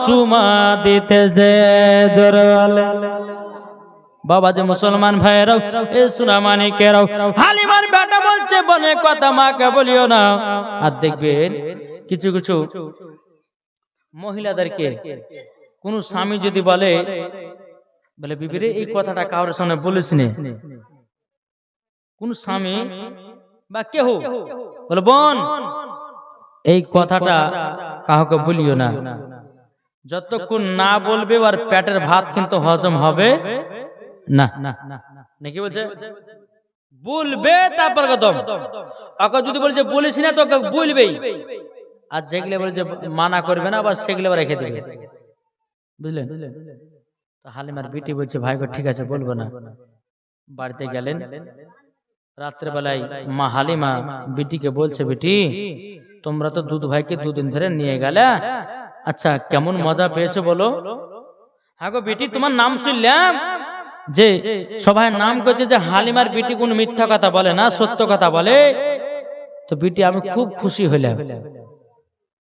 চুমা দিতেছে। জোরে বলে বাবা যে মুসলমান ভাইয়েরাও এ সুনামানিকেরাও, হালিমার বেটা বলছে বনে কথা মাকে বলিও না। আর দেখবেন কিছু কিছু মহিলাদেরকে কোন স্বামী যদি বলে বিবিরে এই কথাটা কারোর সামনে বলিস নে, কোন স্বামী বা কেহ বলে বোন এই কথাটা কাউকে বলিও না, যতক্ষণ না বলবে আর পেটের ভাত কিন্তু হজম হবে না। নাকি বলছে বলবে তারপর কদম, ওকে যদি বলছে বলিস না তো বলবেই, আর যেগুলো বলছে মানা করবে না আবার সেগুলো রেখে দেবে, বুঝলেন? তো হালিমার বিটি বলছে ভাই গো ঠিক আছে বলবো না। বাড়িতে গেলেন, রাত্রে বেলায় মা হালিমা বিটিকে বলছে বিটি তোমরা তো দুধ ভাইকে দুদিন ধরে নিয়ে গেলে, আচ্ছা কেমন মজা পেয়েছো বলো? হ্যাঁ গো বিটি তোমার নাম শুনলাম যে সবাই নাম করছে যে হালিমার বিটি কোন মিথ্যা কথা বলে না, সত্য কথা বলে। তো বিটি আমি খুব খুশি হইলাম।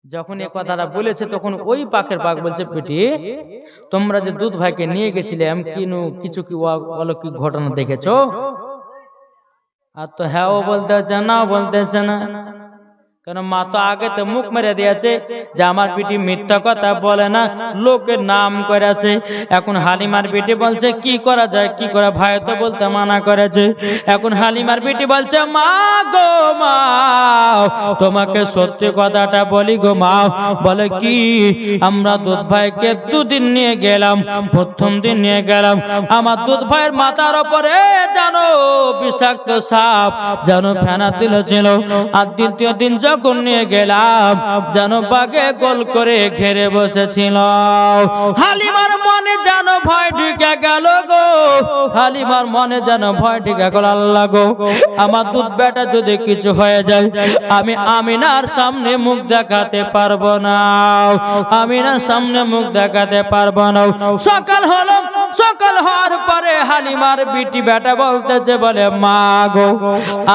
যখন এই কথাটা বলেছে তখন ওই পাখের পাখ বলছে বিটি তোমরা যে দুধ ভাইকে নিয়ে গেছিলাম কিছু কি বলো কি ঘটনা দেখেছো? আর তো হ্যাঁ ও বলতেছে না, বলতেছে না, কেন মা তো আগে তো মুখ মেরে দিয়েছে যে আমার বিটি মিথ্যা কথা বলে না, লোকের নাম করেছে। এখন হালিমার বিটি বলছে কি করা যায়, কি করা? ভাই তো বলতে মানা করেছে। এখন হালিমার বিটি বলছে মা গো মা তোমাকে সত্যি কথাটা বলি গো মা। বলে কি? আমরা দুধ ভাইকে দুদিন নিয়ে গেলাম, প্রথম দিন নিয়ে গেলাম আমার দুধ ভাইয়ের মাথার উপরে জানো বিষাক্ত সাপ যেন ফেনা তুলেছিল, আর দ্বিতীয় দিন যখন নিয়ে গেলাম যেন বাঘে গোল করে ঘেরে বসেছিল। হালিমার মনে যেন ভয় ঢুকে গেল গো, হালিমার মনে যেন ভয় ঢুকে গেল। আল্লাহ গো আমার দুধ বেটা যদি কিছু হয়ে যায় আমি আমিনার সামনে মুখ দেখাতে পারবো না, আমিনার সামনে মুখ দেখাতে পারবো না। সকাল হলো, সকাল হওয়ার পরে হালিমার বিটি বেটা বলতেছে বলে মা গো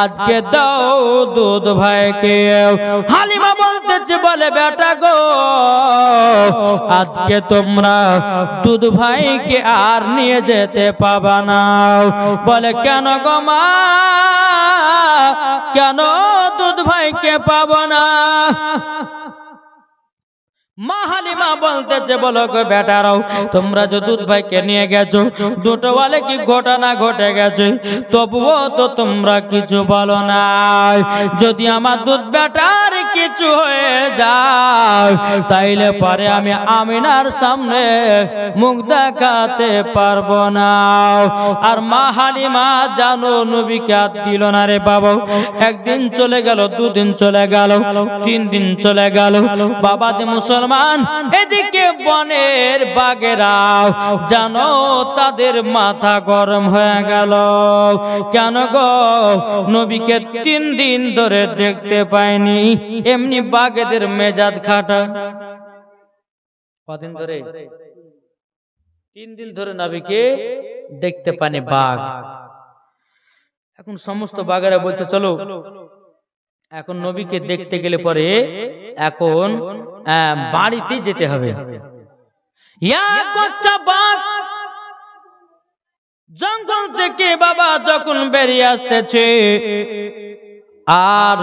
আজকে দাও দুধ ভাইকে। হালিমা বলতেছে বলে বেটা গো আজকে তোমরা দুধ ভাইকে আর নিয়ে যেতে পাবা না। বলে কেন গো মা, কেন দুধ ভাইকে পাবো না? মা হালিমা বলতেছে বলো গো বেটারাও তোমরা যে দুধ ভাইকে নিয়ে গেছো দুটো বলে কি ঘটনা ঘটে গেছে, তবুও তো তোমরা কিছু বলো না। যদি আমার দুধ বেটার কিছু হয়ে যায় তাইলে পরে আমি আমিনার সামনে মুখ দেখাতে পারবো না। আর মা হালিমা জানো নবীকে আর দিল না রে বাবা। একদিন চলে গেল, দুদিন চলে গেল, 3 দিন চলে গেল। বাবা যে মুসলমান এদিকে বনের বাঘেরাও জানো তাদের মাথা গরম হয়ে গেল। কেন গো? নবীকে 3 দিন ধরে দেখতে পায়নি। এমনি বাঘেদের মেজাজ খাটা। কদিন ধরে? 3 দিন ধরে নবীকে দেখতে পায়নি বাঘ। এখন সমস্ত বাঘেরা বলছে চলো এখন নবীকে দেখতে গেলে পরে এখন বাড়িতে যেতে হবে। বাঘ জঙ্গল থেকে বাবা যখন বেরিয়ে আসতেছে, আর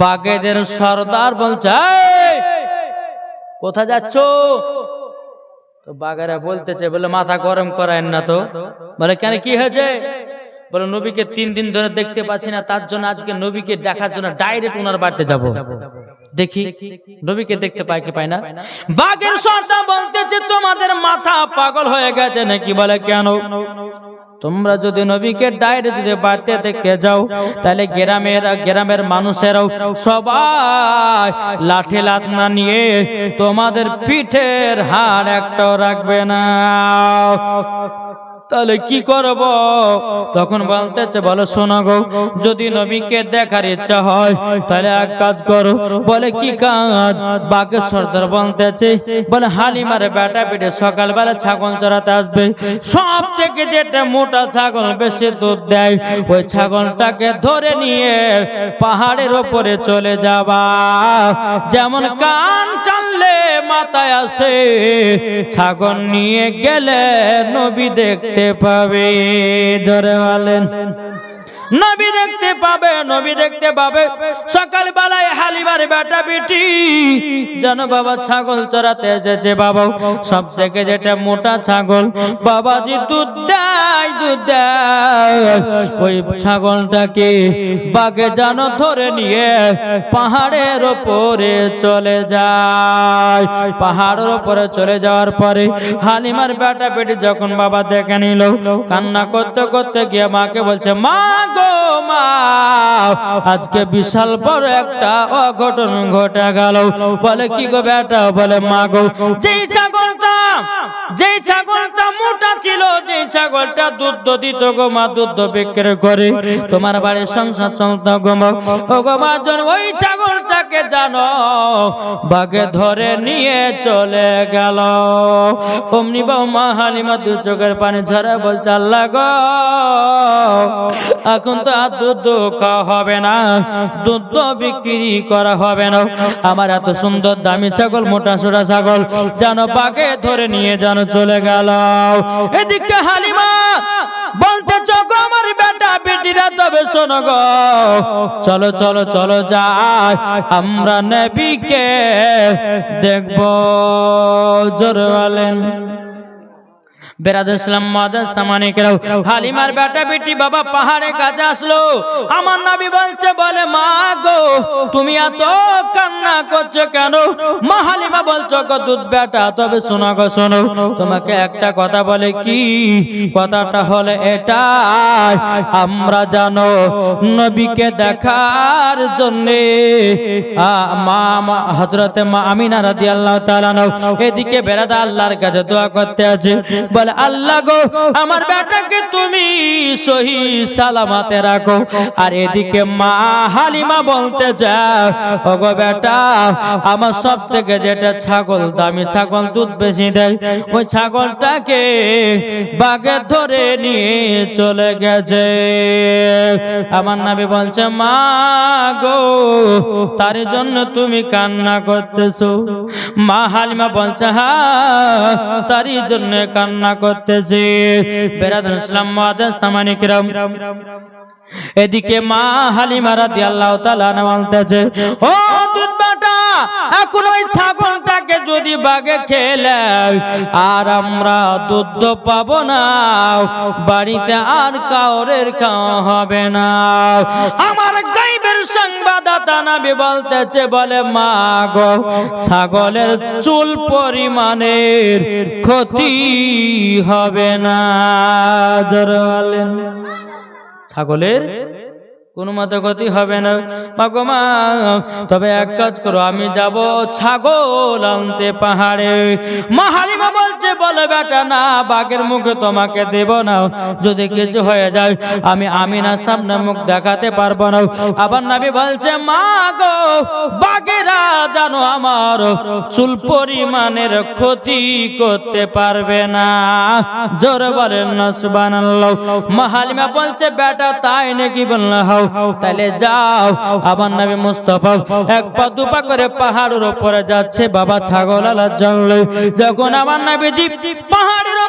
বাঘেদের সর্দার বলছে, এই, কোথায় যাচ্ছ? তো বাঘেরা বলতেছে, বলে মাথা গরম করায়েন না তো। বলে কেন, কি হয়েছে? বলে নবীকে 3 দিন ধরে দেখতে পাচ্ছি না, তার জন্য আজকে নবীকে দেখার জন্য ডাইরেক্ট ওনার বাড়িতে যাব, দেখি নবীকে দেখতে পাই কি পাই না। বাঘের সর্দার বলতেছে, তোমাদের মাথা পাগল হয়ে গেছে নাকি? বলে কেন? তোমরা যদি নবীকে ডাইরেক্ট যদি বাড়িতে দেখতে যাও, তাহলে গ্রামের মানুষেরাও সবাই লাঠি লাঠনা নিয়ে তোমাদের পিঠের হাড় একটাও রাখবে না, তাহলে কি করব? তখন বলতেছে, বলো শোনো গো, যদি নবীকে দেখার ইচ্ছা হয় তাহলে এক কাজ করো। বলে কি কাজ? বাঘের সর্দার বলতেছে, বলে হালিমার বেটা বেটে সকালবেলা ছাগল চড়াতে আসবে, সব থেকে যেটা মোটা ছাগল বেশি দুধ দেয়, ওই ছাগলটাকে ধরে নিয়ে পাহাড়ের ওপরে চলে যাবা। যেমন কান টানলে মাথায় আসে, ছাগল নিয়ে গেলে নবী দেখতে পাবে। ধরে বলেন, নবী দেখতে পাবে, নবী দেখতে পাবে। সকালবেলায় হালিমার বেটা বেটি যেন বাবা ছাগল চড়াতে এসেছে, বাবা সব থেকে যেটা মোটা ছাগল, বাবাজি দুধ দেয়, দুধ দেয়, ওই ছাগলটাকে বাঘে যেন ধরে নিয়ে পাহাড়ের ওপরে চলে যায়। পাহাড়ের ওপরে চলে যাওয়ার পরে হালিমার বেটা বেটি যখন বাবা দেখে নিল, কান্না করতে করতে গিয়ে মাকে বলছে, মা গো মা, আজকে বিশাল বড় একটা অঘটন ঘটে গেল। বলে কি গো বেটা? বলে মা গো, যেই ছাগলটা মোটা ছিল, যেই ছাগলটা দুধ দিত গো মা, দুধ বিক্রি করে তোমার বাড়ির সংসার চলত গো মা, ও গো মা, ওই ছাগলটাকে জানো বাঘে ধরে নিয়ে চলে গেল। অমনি বাবা মা হালিমা দু চোখের পানি ঝরা বলছে, আল্লাহ গো, এখন তো আর দুধ খাওয়া হবে না, দুধ বিক্রি করা হবে না, আমার এত সুন্দর দামি ছাগল, মোটা সোটা ছাগল যেন বাঘে ধরে নিয়ে যেন চলে গেল। এদিকে হালিমা বলতে, চগো আমার বেটা বেটিরা, তবে শোনো গো, চলো চলো চলো যাই, আমরা নবীকে দেখবো। জোরে বলেন। বেরাদুল ইসলাম মাদার সামানিকেরাও, হালিমার বেটা বেটি বাবা পাহাড়ে কাছে আসলো। আমার নবী বলছে, বলে মা গো, তুমি এত কান্না করছো কেন? মা হালিমা বলছো গো, দুধ বেটা, তবে শোনো গো, শোনো, তোমাকে একটা কথা বলে, কি কথাটা হলে এটাই, আমরা জানো নবীকে দেখার জন্য মা হযরতে মা আমিনা রাদিয়াল্লাহু তাআলা এদিকে বেরাদা আল্লাহর কাছে দোয়া করতে আছে। আল্লাহ গো, আমার বেটাকে তুমি সহি সালামতে রাখো। আর এদিকে মা হালিমা বলতে যাও, ওগো বেটা, আমার সব থেকে যেটা ছাগল, দামি ছাগল, দুধ বেশি দেয়, ওই ছাগলটাকে বাঘে ধরে নিয়ে চলে গেছে। আমার নবী বলছে, মা গো, তার জন্য তুমি কান্না করতেছো? মা হালিমা বলছে, হ্যাঁ, তারই জন্য কান্না করতেছি। বেরাদুল ইসলাম মাদার সামানিকেরাম, এদিকে মা হালিমা রাদিয়াল্লাহু তাআলা বলতেছে, ও দুধ বেটা, এখন ওই ছাগলটাকে যদি বাঘে খেলে আর আমরা দুধ পাবো না, বাড়িতে আর কাউরের খাওয়া হবে না। আমার গায়বের সংবাদদাতা নবী বলতেছে, বলে মা গো, ছাগলের চুল পরিমাণের ক্ষতি হবে না। জোরে বলেন, ছাগলের কোন মতে ক্ষতি হবে না। মাগো মা, তবে এক কাজ করো, আমি যাব ছাগল আনতে পাহাড়ে। মা হালিমা বলছে, বলে বেটা না, বাঘের মুখে তোমাকে দেব না, যদি কিছু হয়ে যায় আমি আমিনার সামনে মুখ দেখাতে পারবো না। আবার নবী বলছে, মা গো, বাঘেরা জানো আমার চুল পরিমাণের ক্ষতি করতে পারবে না। জোরে বলেন না সুবহানাল্লাহ। মা হালিমা বলছে, বেটা তাই নাকি? বললা, হাও, তাহলে যাও। আবার নবী মুস্তাফা এক পা দুপা করে পাহাড়ের উপরে যাচ্ছে বাবা ছাগল আলার জঙ্গলে। যখন আমার নবীজি পাহাড়ের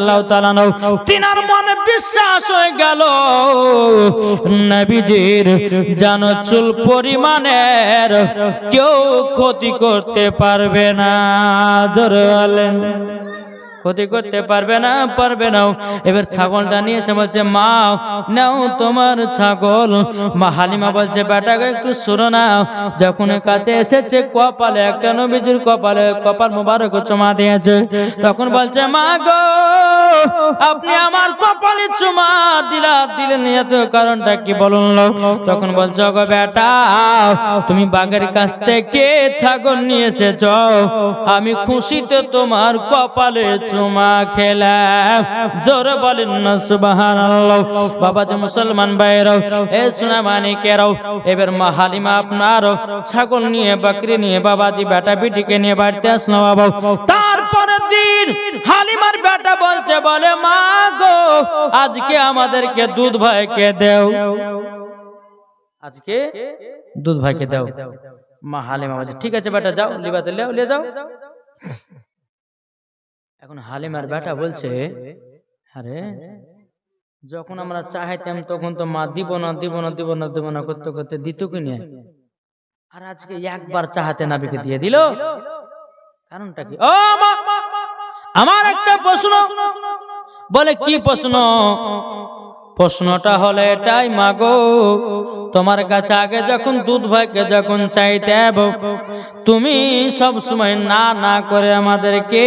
রাদিয়াল্লাহু তাআলা তিনার মনে বিশ্বাস হয়ে গেল নবীজির জানো চুল পরিমাণের কেউ ক্ষতি করতে পারবে না। জোরে বলেন ক্ষতি করতে পারবে না, পারবে না। এবার ছাগলটা নিয়ে এসে বলছে মা নাও তোমার ছাগল। মা হালিমা বলছে বেটাকে একটু শুনো না। যখন কাছে এসেছে কপালে একটা নবীজির কপালে কপাল মোবারক চুমা দিয়েছে, তখন বলছে মা গো আপনি আমার কপালে চুমা দিলেন এত কারণটা কি বলুন? তখন বলছে গো বেটা তুমি বাগের কাছ থেকে ছাগল নিয়ে এসেছ, আমি খুশিতে তোমার কপালে চুমা খেলাম। জোরে বলেন না সুবহানাল্লাহ। বাবা যে মুসলমান ভাইরাও এ সোনা মানিকেরাও, এবার মা হালিমা আপনার ছাগল নিয়ে বকরি নিয়ে বাবাজি বেটা বেটিকে নিয়ে বাড়িতে আসলো বাবা। তারপরের দিন হালিমার বেটা বলছে বলে মা গো আজকে আমাদেরকে দুধ ভাইকে দাও, আজকে দুধ ভাইকে দাও। মা হালিমা বলছে ঠিক আছে বেটা যাও লিবাতে লিয়ে যাও। এখন হালিমার বেটা বলছে আরে যখন আমরা চাইতাম তখন তো মা দিব না দিব না দিব না দিব না করতে করতে দিত কি নিয়ে, আর আজকে একবার চাহাতে নাবিকে দিয়ে দিল, কারণটা কি? ও মা আমার একটা প্রশ্ন। বলে কি প্রশ্ন? প্রশ্নটা হলো এটাই মাগো তোমার কাছে আগে যখন দুধ ভাইকে যখন চাইতে তুমি সব সময় না না করে আমাদেরকে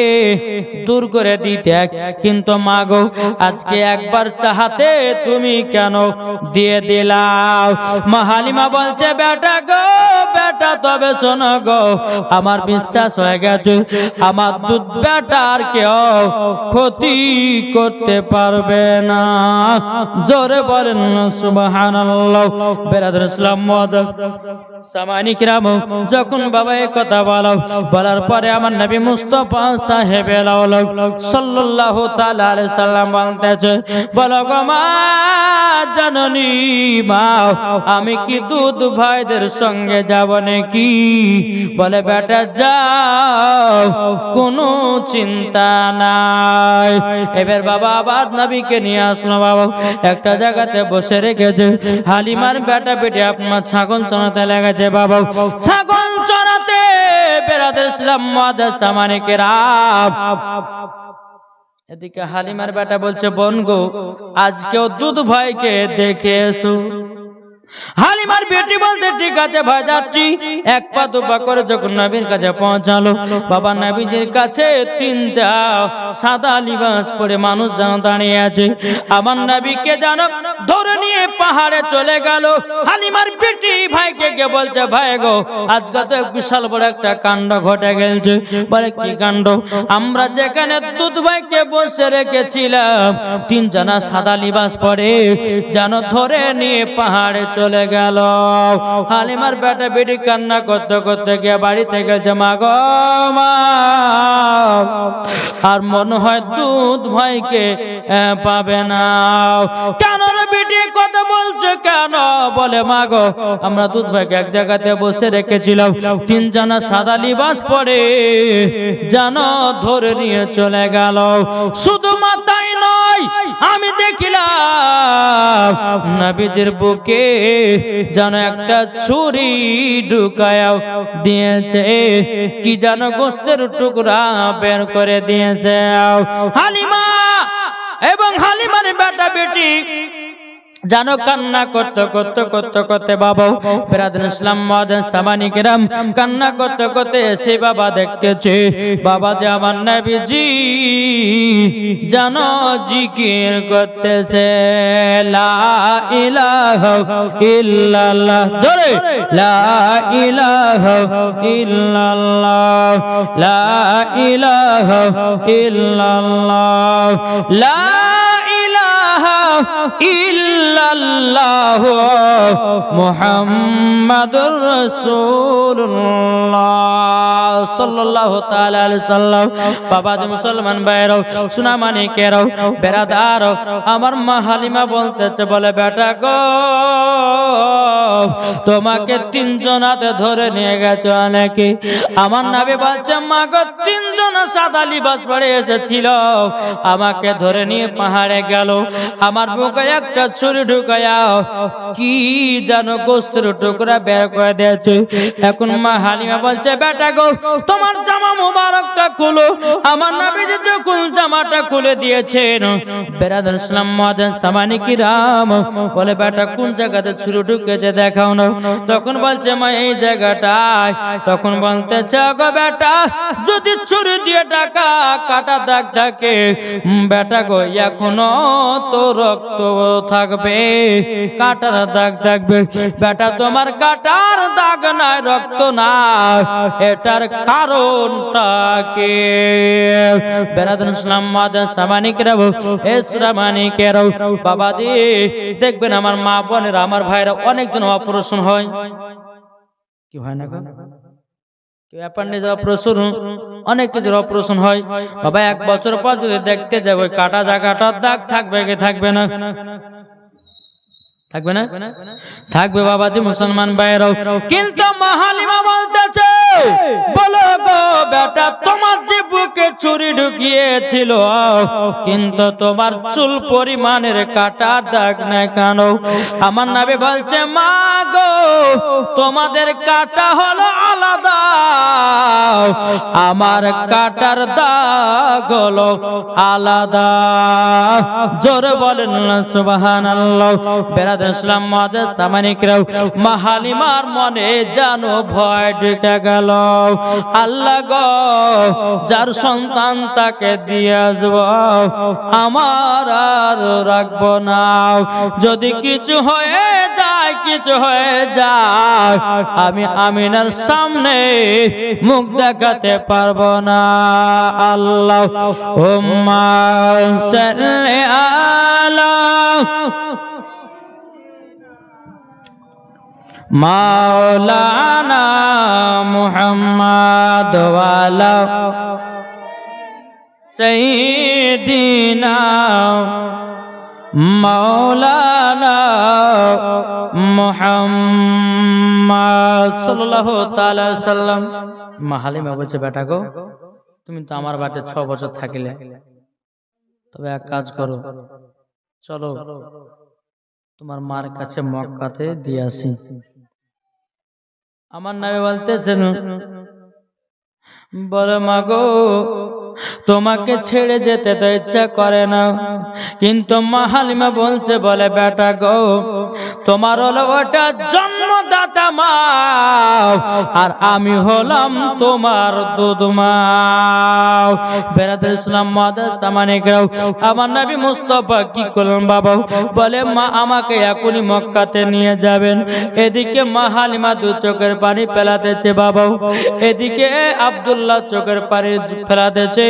দূর করে দিতে, কিন্তু মাগো আজকে একবার চাহাতে তুমি কেন দিয়ে দিলাও? মা হালিমা বলছে বেটা গো বেটা তবে শোনো গো আমার বিশ্বাস হয়ে গেছে আমার দুধ বেটা আর কেউ ক্ষতি করতে পারবে না। জোরে বলেন সুবহানাল্লাহ। বেরাদর ইসলাম সামানি কিরাম যখন বাবা এই কথা বলার পরে আমার নবী মুস্তাফা সাহেবে সাল্লাল্লাহু তাআলা আলাইহি সাল্লাম বলতেছে বলো গো মা জননী মা আমি কি দুধ ভাইদের সঙ্গে যাব নাকি? বলে বেটা যাও কোনো চিন্তা নাই। এবার বাবা আবার নবীকে নিয়ে আসলো। বাবা একটা জায়গাতে বসে রেখেছে, হালিমার বেটা বেটি আপনার ছাগল চড়াতে লেগেছে। বাবা ছাগল চড়াতে বেরাদের ইসলাম মাদ্রাসা মানিকেরাম, এদিকে হালিমার বেটা বলছে বোন গো আজকেও দুধ ভাইকে দেখে এসো। হালিমার বেটি বলতে ঠিক আছে ভাই যাচ্ছি। এক পা দু পা করে যখন নবীর কাছে পৌঁছালো, বাবা নবীজির কাছে তিনটা সাদা লিবাস পরে মানুষ যেন দাঁড়িয়ে আছে। আমার নবীকে যেন ধরে নিয়ে পাহাড়ে চলে গেল। হালিমার বেটি ভাইকে গিয়ে বলছে ভাই গো আজকে তো বিশাল বড় একটা কাণ্ড ঘটে গেছে। বলে কি কাণ্ড? আমরা যেখানে দুধ ভাইকে বসে রেখেছিলাম তিনজনা সাদা লিবাস পরে যেন ধরে নিয়ে পাহাড়ে চলে গেল। হালিমার বেটা বেটি কান্না করতে করতে গিয়ে বাড়িতে গেছে মা গো মা আর মনে হয় দুধ ভাইকে পাবে না। কেন রে বেটি কথা বলছো কেন? বলে মা গো আমরা দুধ ভাইকে এক জায়গাতে বসে রেখেছিলাম তিনজনা সাদা লিবাস পরে যেন ধরে নিয়ে চলে গেল। শুধু মাথায় নয় আমি দেখিলাম নবীজির বুকে যেন একটা ছুরি ঢুকায়াও দিয়েছে, কি যেন গোস্তের টুকরা বের করে দিয়েছে। হালিমা এবং হালিমার বেটা বেটি জানো কান্না করতে করতে করতে করতে বাবা বেরাদুল ইসলাম মাদ্রাসা মানিকেরাম কান্না করতে করতে এসে বাবা দেখতেছে বাবা যে আমার নবীজি জানো জিকির করতেছে লা ইলাহা ইল্লাল্লাহ। জোরে লা ইলাহা ইল্লাল্লাহ লা ইলাহা ইল্লাল্লাহ লা ইল্লাল্লাহ মুহাম্মাদুর রাসূলুল্লাহ সাল্লাল্লাহু তাআলা আলাইহি সাল্লাম। বাবা যে মুসলমান ভাইরাও সোনা মানিকেরাও বেরাদার আমার মা হালিমা বলতেছে বলে বেটা গো তোমাকে তিনজন হাতে ধরে নিয়ে গেছে অনেকে। আমার নবী বলছে মা গো, তিনজন সাদা লিবাস পরে এসেছিল, আমাকে ধরে নিয়ে পাহাড়ে গেল, আমার বুকে একটা ছুরি ঢুকায়া কি যেন গোস্তের টুকরা বের করে দিয়েছে। এখন মা হালিমা বলছে বেটা গো, তোমার জামা মুবারকটা খুলো। আমার নবী যখন জামাটা খুলে দিয়েছেন, বেরাদার ইসলাম মুআদ্দিন সামানি কিরাম বলে বেটা কোন জায়গাতে ছুরি ঢুকেছে দেখাও না। তখন বলছে মা এই জায়গাটায়। তখন বলতেছে গো বেটা, যদি ছুরি দিয়ে টাকা কাটা দাগ থাকে বেটা গো, এখনো তো রক্ত থাকবে, কাটার দাগ থাকবে। বেটা তোমার কাটার দাগ নাই, রক্ত না, এটার কারণটা কি? বেরাদার ইসলাম মুআদ্দিন সামানি কিরাম এসরামানি কেরাও বাবাজি দেখবেন আমার মা বোনেরা আমার ভাইরা অনেকজন অপারেশন হয়, কি হয় না গো? কেউ অ্যাপেন্ডিক্স অপারেশন, অনেক কিছুর অপারেশন হয় বাবা। 1 বছর পর যদি দেখতে যাবো কাটা জায়গাটার দাগ থাকবে কি থাকবে না? থাকবে না? থাকবে বাবাজি মুসলমান ভাইরাও। কিন্তু মা হালিমা বলতেছে বলো গো বেটা, তোমার যে বুকে ছুরি ঢুকিয়েছিল কিন্তু তোমার চুল পরিমাণের কাটার দাগ নাই কেন? আমার নবী বলছে মা গো, তোমাদের কাটা হলো আলাদা, আমার কাটার দাগ হলো আলাদা। জোরে বলেন না সুবহানাল্লাহ। বেরাদার ইসলাম মুআদ্দিন সামানি কিরাম মা হালিমার মনে জানো ভয় ঢুকে গেল। আল্লাহ গো, যার সন্তান তাকে দিয়ে আসবো, আমার আর রাখবো না। যদি কিছু হয়ে যায়, কিছু হয়ে যায়, আমি আমিনার সামনে মুখ দেখাতে পারবো না। আল্লাহুম্মা সাল্লি আলা মাওলানা মুহাম্মদ ওয়ালা সাইয়্যিদিনা মাওলানা মুহাম্মদ সাল্লাল্লাহু তাআলা সাল্লাম। মা হালিমা বলছে বেটা গো, তুমি তো আমার বাড়িতে 6 বছর থাকিলে, তবে এক কাজ করো, চলো তোমার মার কাছে মক্কাতে দিয়ে আসি। আমার নবী বলতেছেন বলে মা গো, তোমাকে ছেড়ে যেতে তো ইচ্ছা করে না, কিন্তু মা হালিমা বলছে বলে বেটা গো, তোমার হলো ওটা জন্মদাতা মা, আর আমি হলাম তোমার দুধ মা। বেরাদার ইসলাম মুআদ্দিন সামানি কিরাম আমার নবী মুস্তাফা কি করলেন বাবা? বলে মা আমাকে এখনই মক্কাতে নিয়ে যাবেন। এদিকে মা হালিমা 2 চোখের পানি ফেলাতেছে বাবা, এদিকে আব্দুল্লাহ চোখের পানি ফেলাতেছে,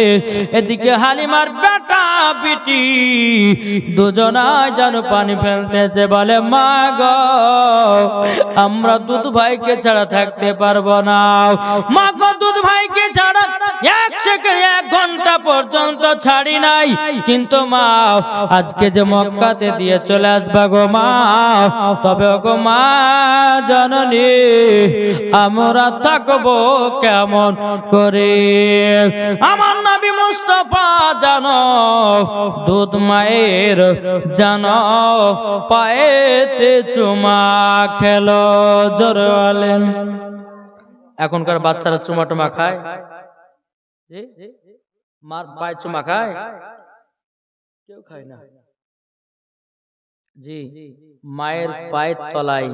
এদিকে হালিমার বেটা বিটি দুজনাই যেন পানি ফেলতেছে। বলে মা গো, আমরা দুধ ভাইকে ছাড়া থাকতে পারবো না। মা গো, দুধ ভাইকে ছাড়া 1 সেকেন্ড 1 ঘন্টা পর্যন্ত ছাড়ি নাই, কিন্তু মা আজকে যে মক্কাতে দিয়ে চলে আসবা গো মা, তবে গো মা জননী আমরা থাকবো কেমন করে? আমার নবী মুস্তাফা জানো দুধ মায়ের জানো পায়েতে চুমা খেলো। জোরে বলেন। এখনকার বাচ্চারা চুমা টুমা খায়, মার পায়ে চুমা খায়? কেউ খায় না। জি, মায়ের পায়ের তলায়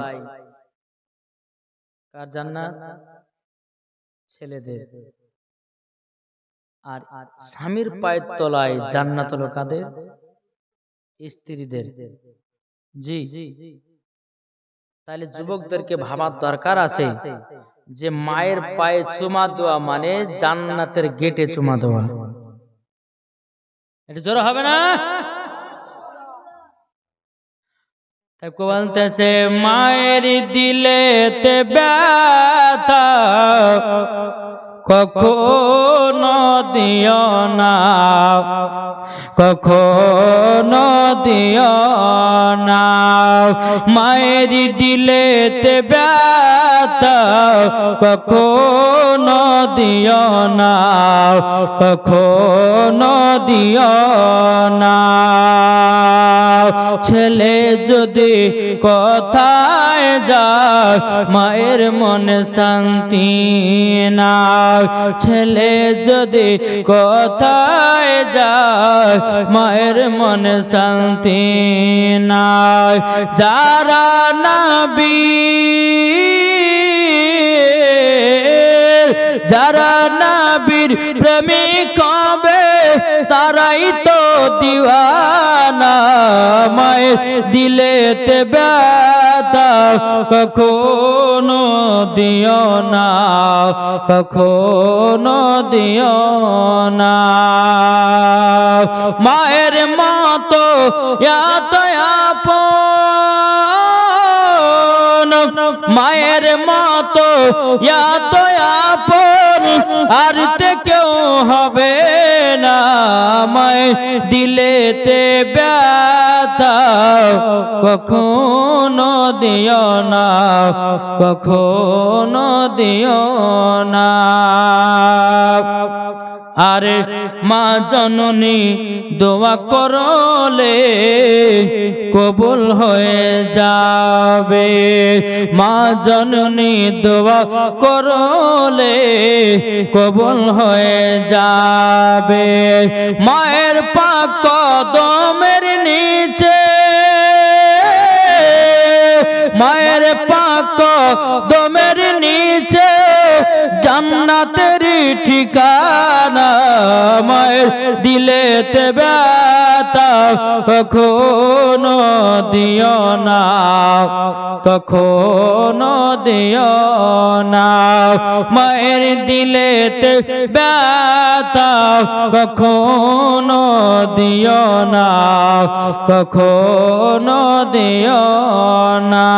কার জান্নাত? ছেলেদের। আর স্বামীর পায়ের তলায় জান্নাত হলো কাদের? স্ত্রীদের। জি, তাহলে যুবকদেরকে ভাবার দরকার আছে যে মায়ের পায়ে চুমা দেওয়া মানে জান্নাতের গেটে চুমা দেওয়া। এটা জোর হবে না? তাই বলতেছে মায়ের দিলেতে ব্যথা কখনো দিও না, কখনো দিও না। মায়ের দিলেতে ব্যথা কখনো দিও না, কখনো দিও না। ছেলে যদি কোথায় যায় মায়ের মনে শান্তি না, ছেলে যদি কোথায় যায় মায়ের মনে শান্তি নাই। যারা নবী, যারা নবীর প্রেমিক হবে তারাই তো দিওয়ানা। মায়ের দিলেতে ব্যথা কখনো দিও না, কখনো দিও না। মায়ের মতো এত আপন, মায়ের মতো এত আপন আর তে কেউ হবে না। মায়ের দিলেতে ব্যথা কখনো দিও না, কখনো দিও না। আরে মা জননী দোয়া করলে কবুল হয়ে যাবে, মা জননী দোয়া করলে কবুল হয়ে যাবে। মায়ের পাক কদমের নিচে, মায়ের পাক কদমের নিচে জান্নাতের ঠিকানা। মায়ের দিলেতে ব্যথা কখনো দিও না, কখনো দিও না। মায়ের দিলেতে ব্যথা কখনো দিও না, কখনো দিও না।